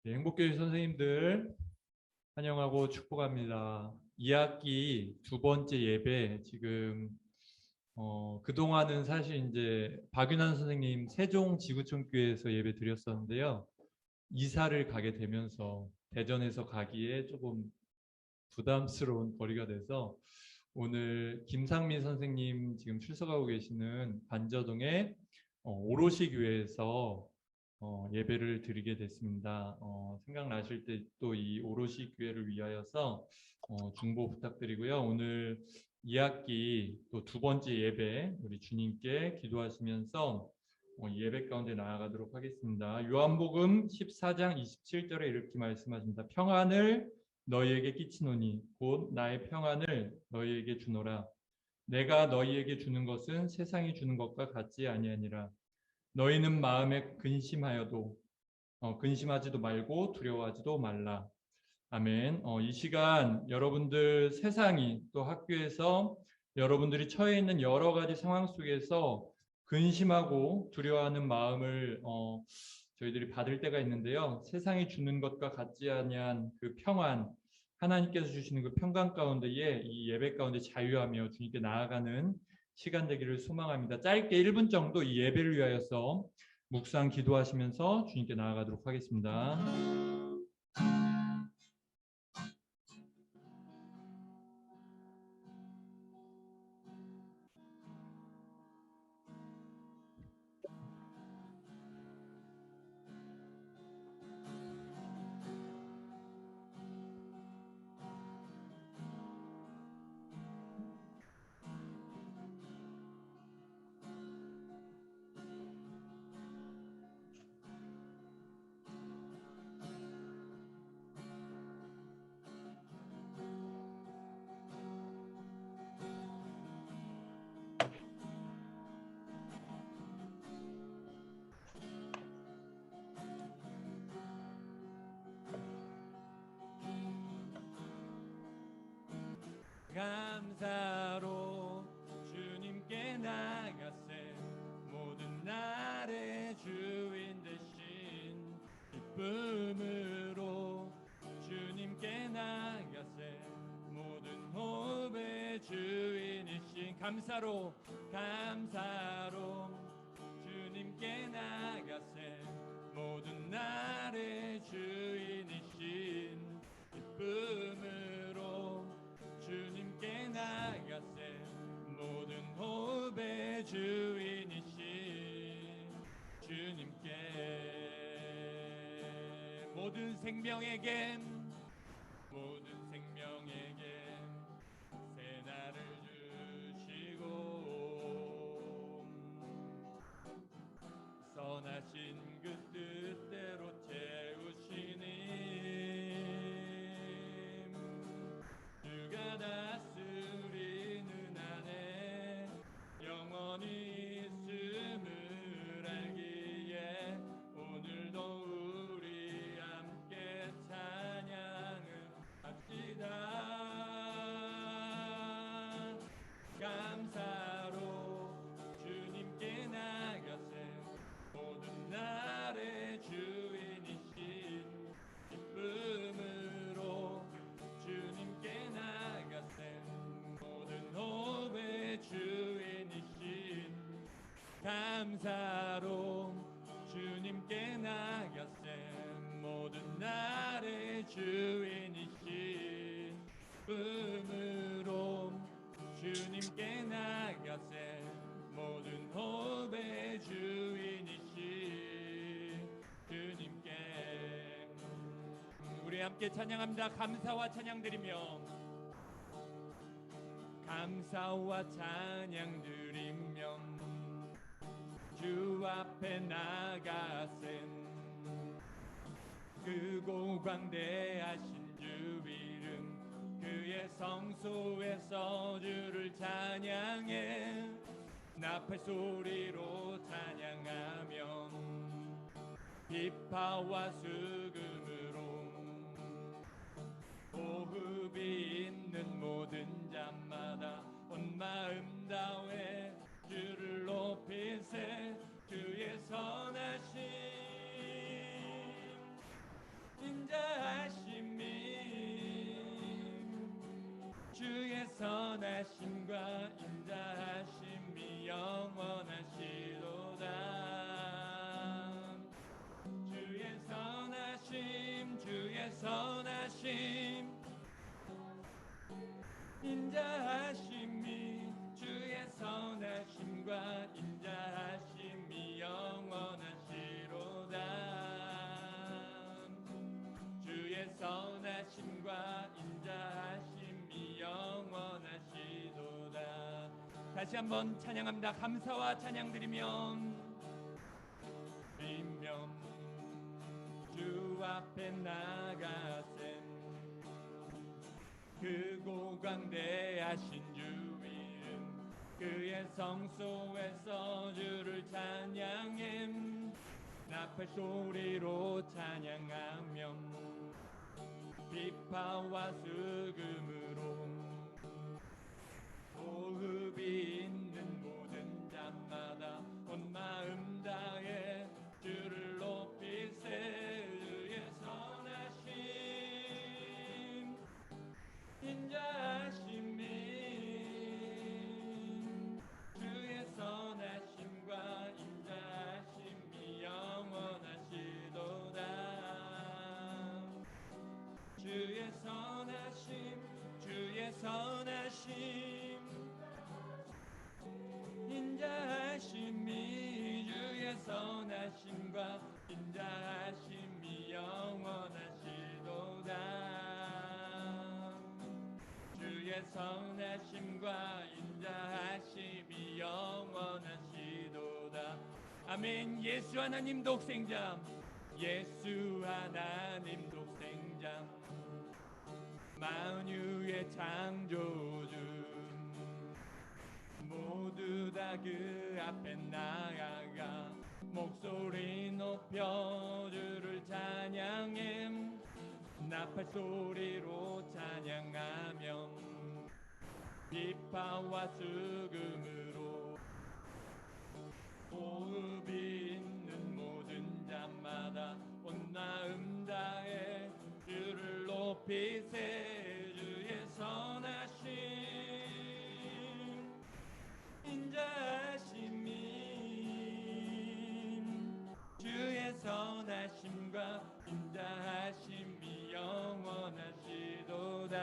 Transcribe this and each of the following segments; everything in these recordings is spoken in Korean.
네, 행복교육 선생님들 환영하고 축복합니다. 2학기 두 번째 예배 지금 그동안은 사실 이제 박윤환 선생님 세종지구촌교회에서 예배 드렸었는데요. 이사를 가게 되면서 대전에서 가기에 조금 부담스러운 거리가 돼서 오늘 김상민 선생님 지금 출석하고 계시는 반저동의 오롯이 교회에서 예배를 드리게 됐습니다. 생각나실 때 또 이 오롯이 교회를 위하여서 중보 부탁드리고요. 오늘 2학기 또 두 번째 예배 우리 주님께 기도하시면서 예배 가운데 나아가도록 하겠습니다. 요한복음 14장 27절에 이렇게 말씀하십니다. 평안을 너희에게 끼치노니 곧 나의 평안을 너희에게 주노라. 내가 너희에게 주는 것은 세상이 주는 것과 같지 아니하니라. 너희는 마음에 근심하지도 말고 두려워하지도 말라. 아멘. 이 시간 여러분들 세상이 또 학교에서 여러분들이 처해 있는 여러 가지 상황 속에서 근심하고 두려워하는 마음을 저희들이 받을 때가 있는데요. 세상이 주는 것과 같지 아니한 그 평안, 하나님께서 주시는 그 평강 가운데에 이 예배 가운데 자유하며 주님께 나아가는 시간 되기를 소망합니다. 짧게 1분 정도 이 예배를 위하여서 묵상 기도하시면서 주님께 나아가도록 하겠습니다. 감사로 주님께 나가세 모든 날의 주인 되신 기쁨으로 주님께 나가세 모든 호흡의 주인이신 감사로 주님께 나가세 모든 날의 주인이신 기쁨으로 주님께 나가세 모든 호흡의 주인이신 주님께 모든 생명에게 새날을 주시고 선하신 그 뜻대로 채우시니 주가 다스리는 안에 영원히 있음을 알기에 오늘도 우리 함께 찬양을 합시다. 감사로 주님께 나가세 모든 날의 주인이신 기쁨으로 주님께 나가세 모든 호흡의 주인이신 감사로 주님께 나가세 모든 날의 주인이신 기쁨으로 주님께 나가세 모든 호흡의 주인이신 주님께 우리 함께 찬양합니다. 감사와 찬양드리며 주 앞에 나가센 크고 광대하신 주 이름 그의 성소에서 주를 찬양해 나팔 소리로 찬양하며 비파와 수금으로 호흡이 있는 모든 자마다 온 마음 다해 주를 높이세 주의 선하심 선하심과 인자하심이 영원하시도다. 주의 선하심 주의 선하심 인자하심이 주의 선하심과 인자하심이 영원하시로다. 주의 선하심과 인자하심이 영원하시도다. 다시 한번 찬양합니다. 감사와 찬양 드리며 주 앞에 나가셈 크고 광대하신 주 이름 그의 성소에서 주를 찬양함 나팔 소리로 찬양하며 비파와 수금으로 호흡이 있는 모든 자마다 온 마음 다해 주를 높이세. 주의 선하심 인자하심이 주의 선하심과 인자하심이 영원하시도다. 주의 선하심 주의 선하심 인자하심이 주의 선하심과 인자하심이 영원하시도다. 주의 선하심과 인자하심이 영원하시도다. 아멘. 예수 하나님 독생자 예수 하나님 독생자 만유의 창조주 모두 다 그 앞에 나아가 목소리 높여 주를 찬양해 나팔 소리로 찬양하며 비파와 수금으로 호흡이 있는 모든 자마다 온 마음 다해 주를 높이세. 주의 선하심 인자하심이 주의 선하심과 인자하심이 영원하시도다.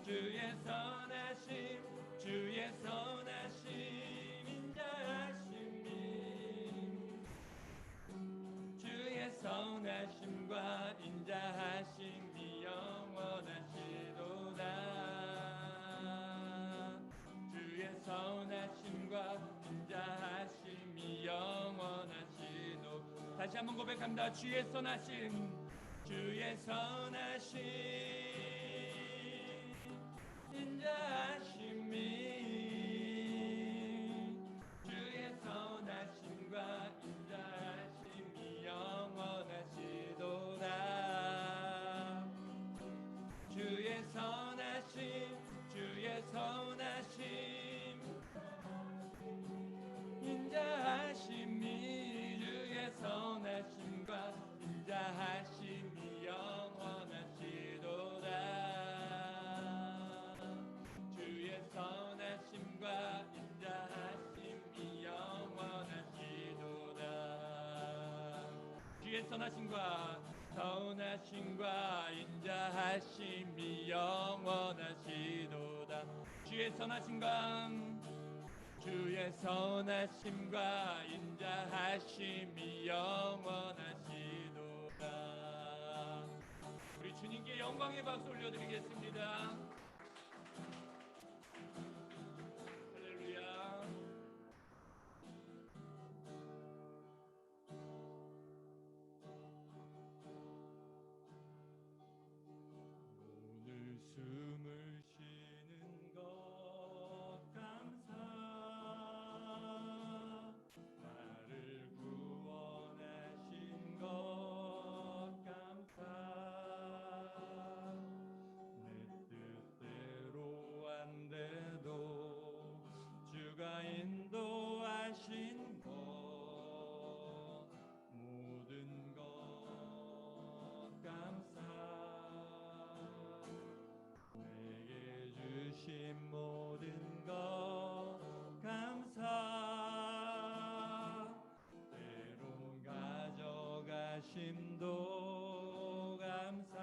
주의 선하심 주의 선하심 인자하심이 주의 선하심과 인자하심이 영원하시도다. 주의 선하심과 인자하심이 영원하시도. 다시 한번 고백합니다. 주의 선하심 주의 선하심 인자하심이 주의 선하심과 인자하심이 영원하시도다. 주의 선하심 주의 선하심 인자하심이 주의 선하심과 인자하심이 영원하시도다. 주의 선하심과 인자하심이 영원하시도다. 주의 선하심과 인자하심이 영원하시도다. 주의 선하심과 인자하심이 영원하시도다. 우리 주님께 영광의 박수 올려드리겠습니다. 할렐루야. 오늘 숨을 쉬는 것 감사 나를 구원하신 것 감사 내 뜻 하심도 감사.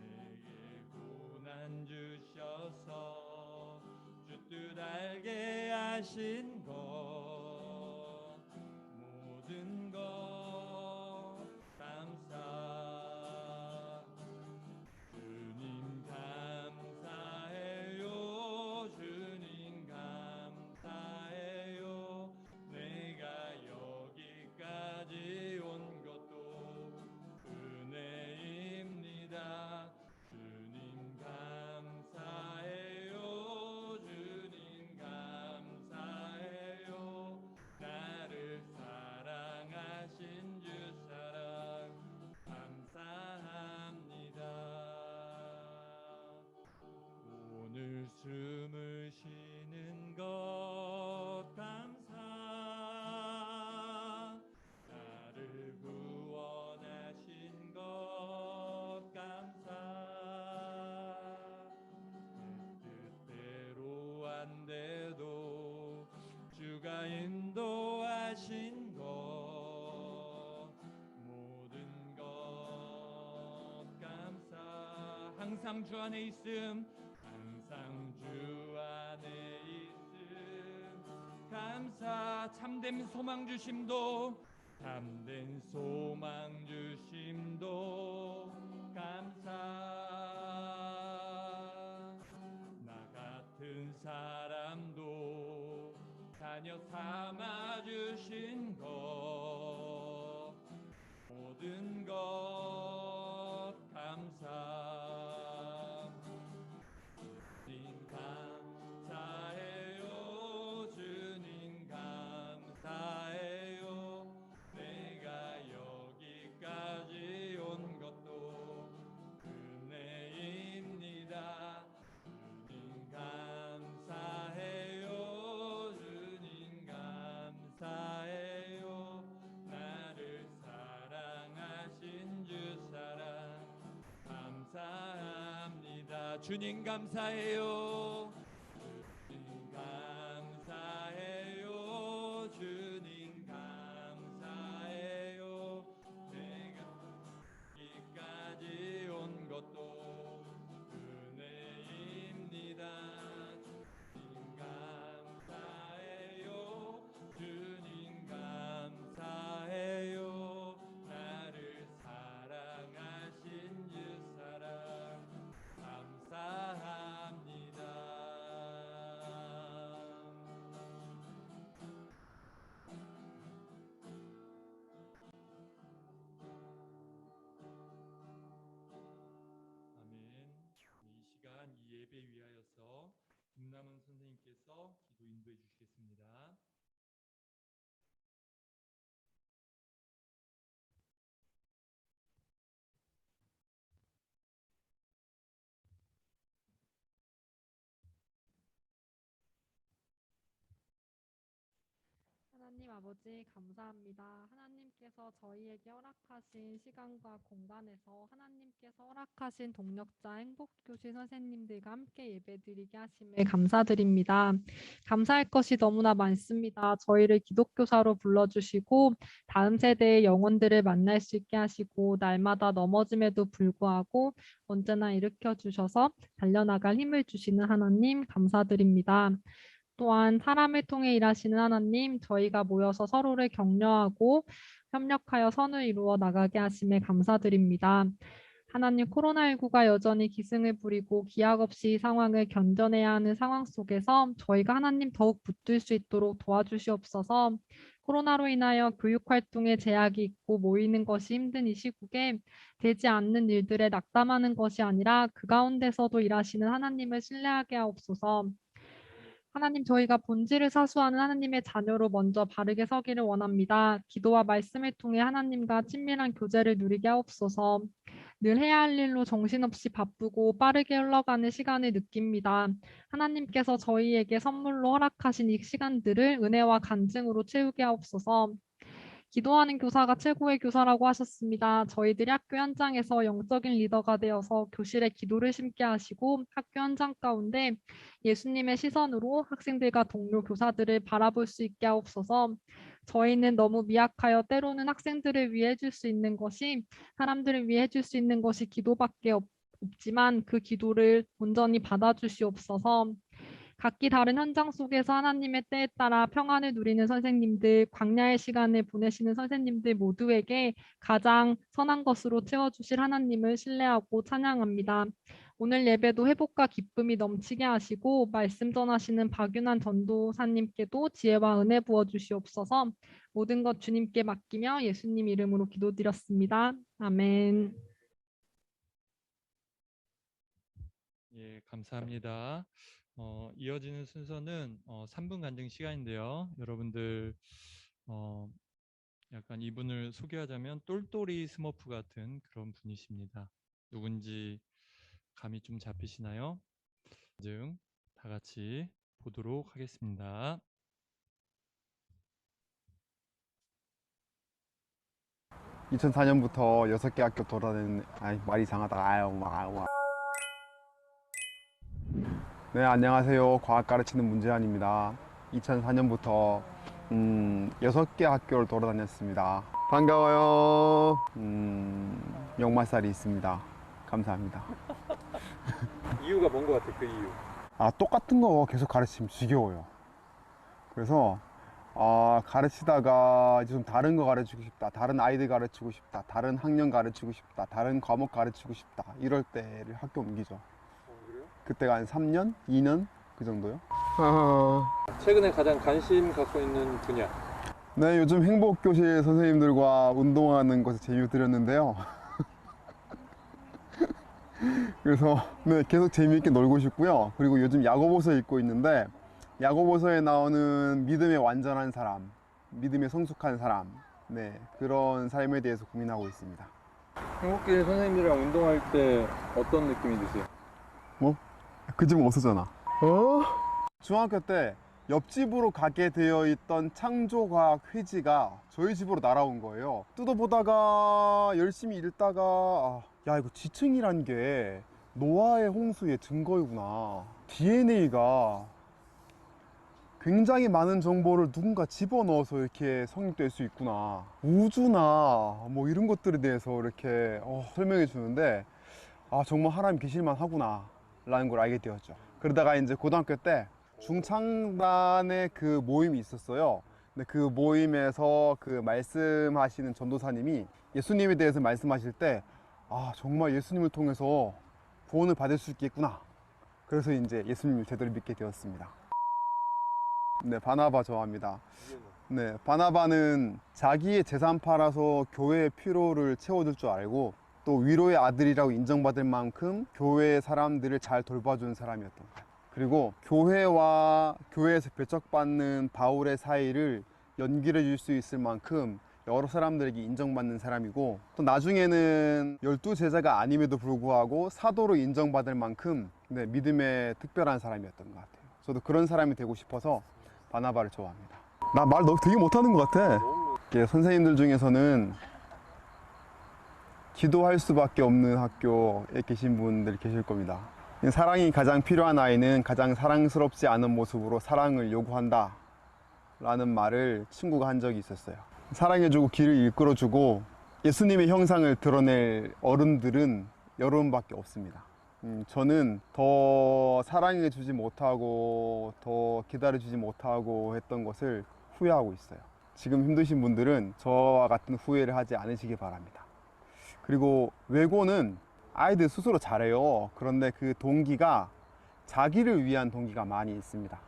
내게 고난 주셔서 주 뜻 알게 하신 것 모든 것 감사. 주님 감사해요. 주님 감사해요. 내가 여기까지 온 것도 은혜입니다. 주님 감사해요. 주님 감사해요. 나를 사랑하신 주 사랑 감사합니다. 오늘 숨을 쉬는 것 감사. 나를 구원하신 것 감사. 내 뜻대로 안 돼도 주가 인도하신 것 모든 것 감사. 항상 주 안에 있음. 항상 주 안에 있음 감사. 참된 소망 주심도 참된 소망 주심도 감사. 나 같은 사람도 자녀 삼아 주신 것 모든 것 감사. 주님 감사해요. 주님 감사해요. 내가 여기까지 온 것도 은혜입니다. 주님 감사해요. 주님 감사해요. 나를 사랑하신 주 사랑 감사합니다. 주님 감사해요. 주님 감사해요. 주님 감사해요. 내가 여기까지 온 것도 은혜입니다. 주님 감사해요. 주님 감사해요. 나를 사랑하신 주 사랑 감사합니다. 아멘. 이 시간 이 예배 위하여서 김남은 선생님께서 기도 인도해 주시겠습니다. 하나님 아버지 감사합니다. 하나님께서 저희에게 허락하신 시간과 공간에서 하나님께서 허락하신 동력자 행복교실 선생님들과 함께 예배드리게 하심에 감사드립니다. 감사할 것이 너무나 많습니다. 저희를 기독교사로 불러주시고 다음 세대의 영혼들을 만날 수 있게 하시고 날마다 넘어짐에도 불구하고 언제나 일으켜 주셔서 달려나갈 힘을 주시는 하나님 감사드립니다. 또한 사람을 통해 일하시는 하나님, 저희가 모여서 서로를 격려하고 협력하여 선을 이루어 나가게 하심에 감사드립니다. 하나님, 코로나19가 여전히 기승을 부리고 기약 없이 이 상황을 견뎌내야 하는 상황 속에서 저희가 하나님 더욱 붙들 수 있도록 도와주시옵소서. 코로나로 인하여 교육활동에 제약이 있고 모이는 것이 힘든 이 시국에 되지 않는 일들에 낙담하는 것이 아니라 그 가운데서도 일하시는 하나님을 신뢰하게 하옵소서. 하나님, 저희가 본질을 사수하는 하나님의 자녀로 먼저 바르게 서기를 원합니다. 기도와 말씀을 통해 하나님과 친밀한 교제를 누리게 하옵소서. 늘 해야 할 일로 정신없이 바쁘고 빠르게 흘러가는 시간을 느낍니다. 하나님께서 저희에게 선물로 허락하신 이 시간들을 은혜와 간증으로 채우게 하옵소서. 기도하는 교사가 최고의 교사라고 하셨습니다. 저희들이 학교 현장에서 영적인 리더가 되어서 교실에 기도를 심게 하시고 학교 현장 가운데 예수님의 시선으로 학생들과 동료 교사들을 바라볼 수 있게 하옵소서. 저희는 너무 미약하여 때로는 학생들을 위해 해줄 수 있는 것이 사람들을 위해 해줄 수 있는 것이 기도밖에 없지만 그 기도를 온전히 받아주시옵소서. 각기 다른 현장 속에서 하나님의 때에 따라 평안을 누리는 선생님들, 광야의 시간을 보내시는 선생님들 모두에게 가장 선한 것으로 채워주실 하나님을 신뢰하고 찬양합니다. 오늘 예배도 회복과 기쁨이 넘치게 하시고 말씀 전하시는 박윤환 전도사님께도 지혜와 은혜 부어주시옵소서. 모든 것 주님께 맡기며 예수님 이름으로 기도드렸습니다. 아멘. 예, 감사합니다. 이어지는 순서는 3분 간증 시간인데요. 여러분들 약간 이분을 소개하자면 똘똘이 스머프 같은 그런 분이십니다. 누군지 감이 좀 잡히시나요? 간증 다 같이 보도록 하겠습니다. (2004년부터) 6개 학교 돌아다니는, 아니 말이 이상하다. 네, 안녕하세요. 과학 가르치는 문재환입니다. 2004년부터 6개 학교를 돌아다녔습니다. 반가워요. 역마살이 있습니다. 감사합니다. 이유가 뭔 것 같아? 그 이유. 똑같은 거 계속 가르치면 지겨워요. 그래서 가르치다가 좀 다른 거 가르치고 싶다, 다른 아이들 가르치고 싶다, 다른 학년 가르치고 싶다, 다른 과목 가르치고 싶다, 이럴 때를 학교 옮기죠. 그래요? 그때가 한 3년? 2년? 그 정도요? 최근에 가장 관심 갖고 있는 분야. 네, 요즘 행복교실 선생님들과 운동하는 것에 재미를 들였는데요. 그래서 네, 계속 재미있게 놀고 싶고요. 그리고 요즘 야고보서 읽고 있는데, 야고보서에 나오는 믿음의 완전한 사람, 믿음의 성숙한 사람, 네, 그런 삶에 대해서 고민하고 있습니다. 행복길 선생님들이랑 운동할 때 어떤 느낌이 드세요? 그 집은 없었잖아. 중학교 때 옆집으로 가게 되어 있던 창조과학 회지가 저희 집으로 날아온 거예요. 뜯어보다가 열심히 읽다가 야, 이거 지층이란 게 노아의 홍수의 증거이구나. DNA가 굉장히 많은 정보를 누군가 집어넣어서 이렇게 성립될 수 있구나. 우주나 뭐 이런 것들에 대해서 이렇게 설명해 주는데, 정말 하나님 계실만 하구나 라는 걸 알게 되었죠. 그러다가 이제 고등학교 때 중창단의 그 모임이 있었어요. 근데 그 모임에서 그 말씀하시는 전도사님이 예수님에 대해서 말씀하실 때 정말 예수님을 통해서 구원을 받을 수 있겠구나. 그래서 이제 예수님을 제대로 믿게 되었습니다. 네, 바나바 좋아합니다. 네, 바나바는 자기의 재산 팔아서 교회의 필요를 채워줄 줄 알고, 또 위로의 아들이라고 인정받을 만큼 교회 사람들을 잘 돌봐주는 사람이었던 거예요. 그리고 교회와 교회에서 배척받는 바울의 사이를 연결해 줄 수 있을 만큼 여러 사람들에게 인정받는 사람이고, 또 나중에는 12제자가 아님에도 불구하고 사도로 인정받을 만큼 믿음의 특별한 사람이었던 것 같아요. 저도 그런 사람이 되고 싶어서 바나바를 좋아합니다. 나 말 너 되게 못하는 것 같아. 선생님들 중에서는 기도할 수밖에 없는 학교에 계신 분들 계실 겁니다. 사랑이 가장 필요한 아이는 가장 사랑스럽지 않은 모습으로 사랑을 요구한다 라는 말을 친구가 한 적이 있었어요. 사랑해주고 길을 이끌어주고 예수님의 형상을 드러낼 어른들은 여러분밖에 없습니다. 저는 더 사랑해주지 못하고 더 기다려주지 못하고 했던 것을 후회하고 있어요. 지금 힘드신 분들은 저와 같은 후회를 하지 않으시기 바랍니다. 그리고 외고는 아이들 스스로 잘해요. 그런데 그 동기가 자기를 위한 동기가 많이 있습니다.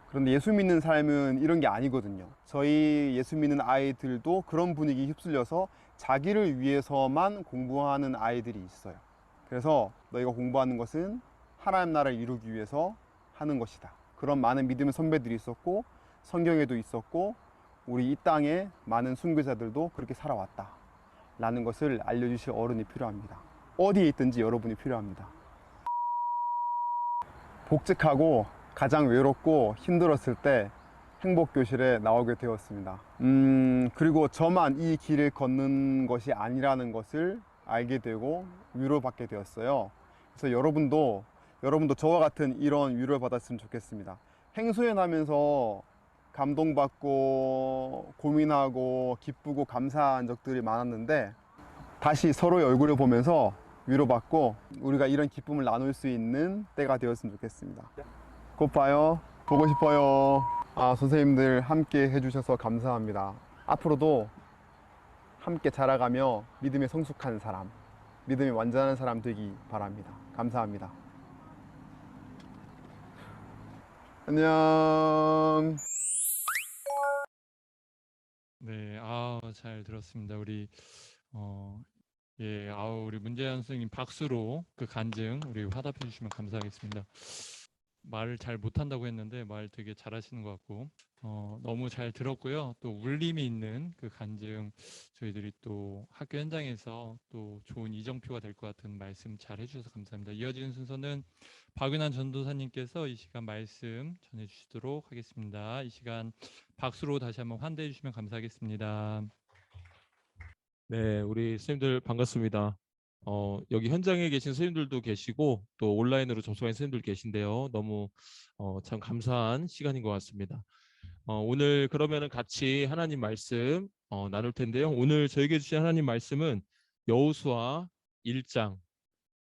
그런데 예수 믿는 삶은 이런 게 아니거든요. 저희 예수 믿는 아이들도 그런 분위기에 휩쓸려서 자기를 위해서만 공부하는 아이들이 있어요. 그래서 너희가 공부하는 것은 하나님 나라를 이루기 위해서 하는 것이다. 그런 많은 믿음의 선배들이 있었고, 성경에도 있었고, 우리 이 땅에 많은 순교자들도 그렇게 살아왔다 라는 것을 알려주실 어른이 필요합니다. 어디에 있든지 여러분이 필요합니다. 복직하고 가장 외롭고 힘들었을 때 행복교실에 나오게 되었습니다. 그리고 저만 이 길을 걷는 것이 아니라는 것을 알게 되고 위로받게 되었어요. 그래서 여러분도 저와 같은 이런 위로를 받았으면 좋겠습니다. 행소연하면서 감동받고 고민하고 기쁘고 감사한 적들이 많았는데 다시 서로의 얼굴을 보면서 위로받고 우리가 이런 기쁨을 나눌 수 있는 때가 되었으면 좋겠습니다. 곧 봐요. 보고 싶어요. 선생님들 함께 해주셔서 감사합니다. 앞으로도 함께 자라가며 믿음에 성숙한 사람, 믿음이 완전한 사람 되기 바랍니다. 감사합니다. 안녕. 네, 잘 들었습니다. 우리 우리 문재현 선생님 박수로 그 간증 우리 화답해 주시면 감사하겠습니다. 말을 잘 못한다고 했는데 말 되게 잘하시는 것 같고 너무 잘 들었고요. 또 울림이 있는 그 간증 저희들이 또 학교 현장에서 또 좋은 이정표가 될 것 같은 말씀 잘 해주셔서 감사합니다. 이어지는 순서는 박윤환 전도사님께서 이 시간 말씀 전해주시도록 하겠습니다. 이 시간 박수로 다시 한번 환대해 주시면 감사하겠습니다. 네, 우리 선생님들 반갑습니다. 여기 현장에 계신 선생님들도 계시고 또 온라인으로 접속한 선생님들 계신데요. 너무 참 감사한 시간인 것 같습니다. 오늘 그러면은 같이 하나님 말씀 나눌 텐데요. 오늘 저에게 주신 하나님 말씀은 여호수아 1장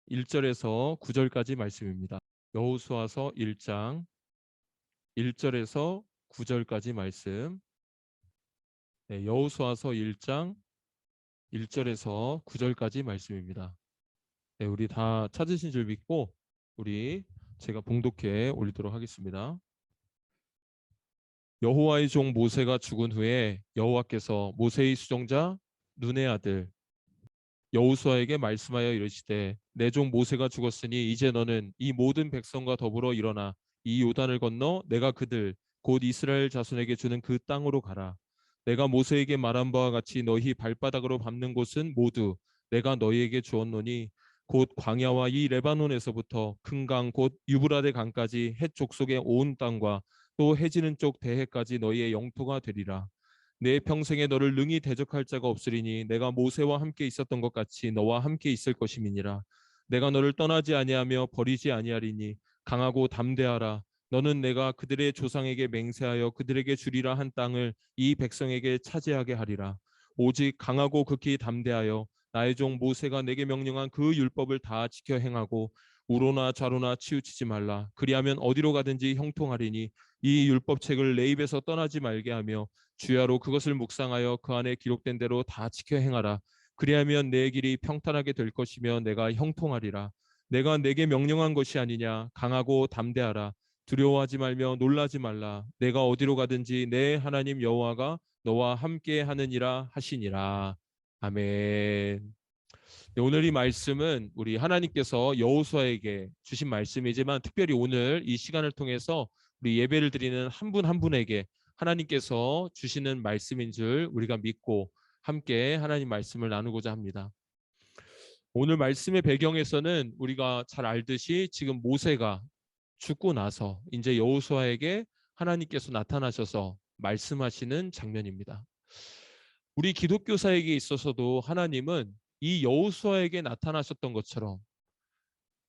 1절에서 9절까지 말씀입니다. 여호수아서 1장 1절에서 9절까지 말씀. 네, 여호수아서 1장 1절에서 9절까지 말씀입니다. 네, 우리 다 찾으신 줄 믿고 제가 봉독해 올리도록 하겠습니다. 여호와의 종 모세가 죽은 후에 여호와께서 모세의 수종자 눈의 아들 여호수아에게 말씀하여 이르시되 내 종 모세가 죽었으니 이제 너는 이 모든 백성과 더불어 일어나 이 요단을 건너 내가 그들 곧 이스라엘 자손에게 주는 그 땅으로 가라. 내가 모세에게 말한 바와 같이 너희 발바닥으로 밟는 곳은 모두 내가 너희에게 주었노니 곧 광야와 이 레바논에서부터 큰 강 곧 유브라데 강까지 해 족속의 온 땅과 또 해지는 쪽 대해까지 너희의 영토가 되리라. 내 평생에 너를 능히 대적할 자가 없으리니 내가 모세와 함께 있었던 것 같이 너와 함께 있을 것임이니라. 내가 너를 떠나지 아니하며 버리지 아니하리니 강하고 담대하라. 너는 내가 그들의 조상에게 맹세하여 그들에게 주리라 한 땅을 이 백성에게 차지하게 하리라. 오직 강하고 극히 담대하여 나의 종 모세가 내게 명령한 그 율법을 다 지켜 행하고 우로나 좌로나 치우치지 말라. 그리하면 어디로 가든지 형통하리니 이 율법책을 내 입에서 떠나지 말게 하며 주야로 그것을 묵상하여 그 안에 기록된 대로 다 지켜 행하라. 그리하면 내 길이 평탄하게 될 것이며 내가 형통하리라. 내가 내게 명령한 것이 아니냐. 강하고 담대하라. 두려워하지 말며 놀라지 말라. 내가 어디로 가든지 내 하나님 여호와가 너와 함께 하느니라 하시니라. 아멘. 네, 오늘 이 말씀은 우리 하나님께서 여호수아에게 주신 말씀이지만 특별히 오늘 이 시간을 통해서 우리 예배를 드리는 한 분 한 분에게 하나님께서 주시는 말씀인 줄 우리가 믿고 함께 하나님 말씀을 나누고자 합니다. 오늘 말씀의 배경에서는 우리가 잘 알듯이 지금 모세가 죽고 나서 이제 여호수아에게 하나님께서 나타나셔서 말씀하시는 장면입니다. 우리 기독교사에게 있어서도 하나님은 이 여호수아에게 나타나셨던 것처럼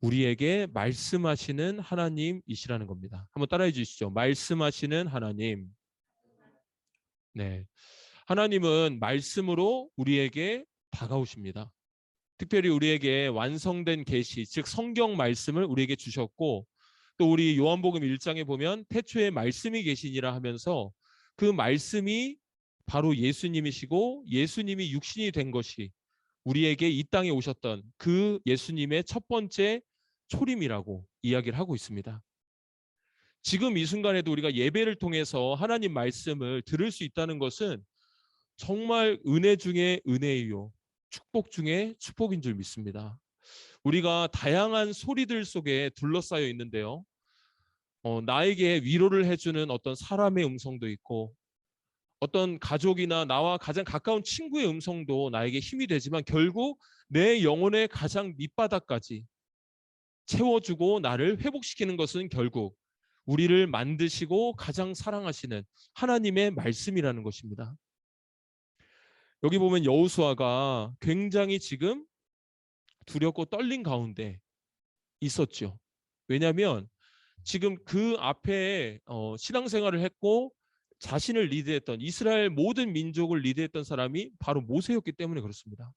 우리에게 말씀하시는 하나님이시라는 겁니다. 한번 따라해 주시죠. 말씀하시는 하나님. 네, 하나님은 말씀으로 우리에게 다가오십니다. 특별히 우리에게 완성된 계시, 즉 성경 말씀을 우리에게 주셨고 또 우리 요한복음 1장에 보면 태초에 말씀이 계시니라 하면서 그 말씀이 바로 예수님이시고 예수님이 육신이 된 것이 우리에게 이 땅에 오셨던 그 예수님의 첫 번째 초림이라고 이야기를 하고 있습니다. 지금 이 순간에도 우리가 예배를 통해서 하나님 말씀을 들을 수 있다는 것은 정말 은혜 중에 은혜이요 축복 중에 축복인 줄 믿습니다. 우리가 다양한 소리들 속에 둘러싸여 있는데요. 나에게 위로를 해주는 어떤 사람의 음성도 있고 어떤 가족이나 나와 가장 가까운 친구의 음성도 나에게 힘이 되지만 결국 내 영혼의 가장 밑바닥까지 채워주고 나를 회복시키는 것은 결국 우리를 만드시고 가장 사랑하시는 하나님의 말씀이라는 것입니다. 여기 보면 여호수아가 굉장히 지금 두렵고 떨린 가운데 있었죠. 왜냐하면 지금 그 앞에 신앙생활을 했고 자신을 리드했던, 이스라엘 모든 민족을 리드했던 사람이 바로 모세였기 때문에 그렇습니다.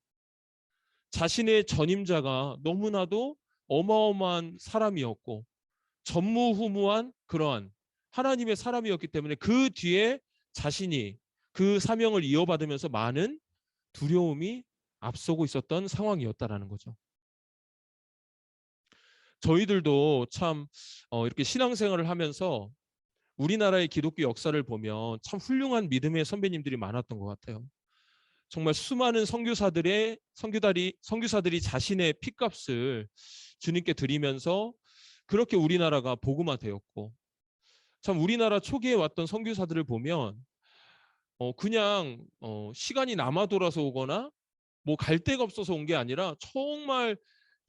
자신의 전임자가 너무나도 어마어마한 사람이었고 전무후무한 그러한 하나님의 사람이었기 때문에 그 뒤에 자신이 그 사명을 이어받으면서 많은 두려움이 앞서고 있었던 상황이었다라는 거죠. 저희들도 참 이렇게 신앙생활을 하면서 우리나라의 기독교 역사를 보면 참 훌륭한 믿음의 선배님들이 많았던 것 같아요. 정말 수많은 선교사들이 자신의 피값을 주님께 드리면서 그렇게 우리나라가 복음화되었고, 참 우리나라 초기에 왔던 선교사들을 보면 그냥 시간이 남아 돌아서 오거나 뭐 갈 데가 없어서 온 게 아니라 정말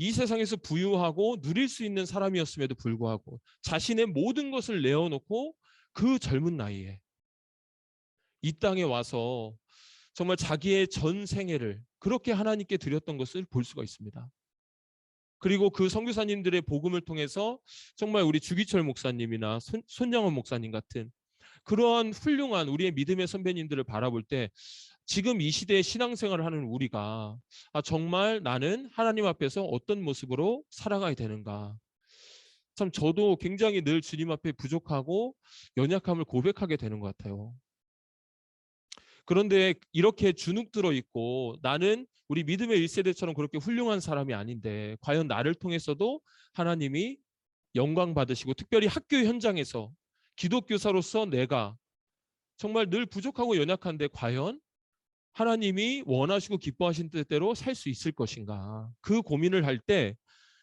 이 세상에서 부유하고 누릴 수 있는 사람이었음에도 불구하고 자신의 모든 것을 내어놓고 그 젊은 나이에 이 땅에 와서 정말 자기의 전 생애를 그렇게 하나님께 드렸던 것을 볼 수가 있습니다. 그리고 그 선교사님들의 복음을 통해서 정말 우리 주기철 목사님이나 손양원 목사님 같은 그러한 훌륭한 우리의 믿음의 선배님들을 바라볼 때 지금 이 시대에 신앙생활을 하는 우리가 정말 나는 하나님 앞에서 어떤 모습으로 살아가야 되는가. 참 저도 굉장히 늘 주님 앞에 부족하고 연약함을 고백하게 되는 것 같아요. 그런데 이렇게 주눅 들어 있고 나는 우리 믿음의 1세대처럼 그렇게 훌륭한 사람이 아닌데 과연 나를 통해서도 하나님이 영광 받으시고 특별히 학교 현장에서 기독교사로서 내가 정말 늘 부족하고 연약한데 과연 하나님이 원하시고 기뻐하신 뜻대로 살 수 있을 것인가. 그 고민을 할 때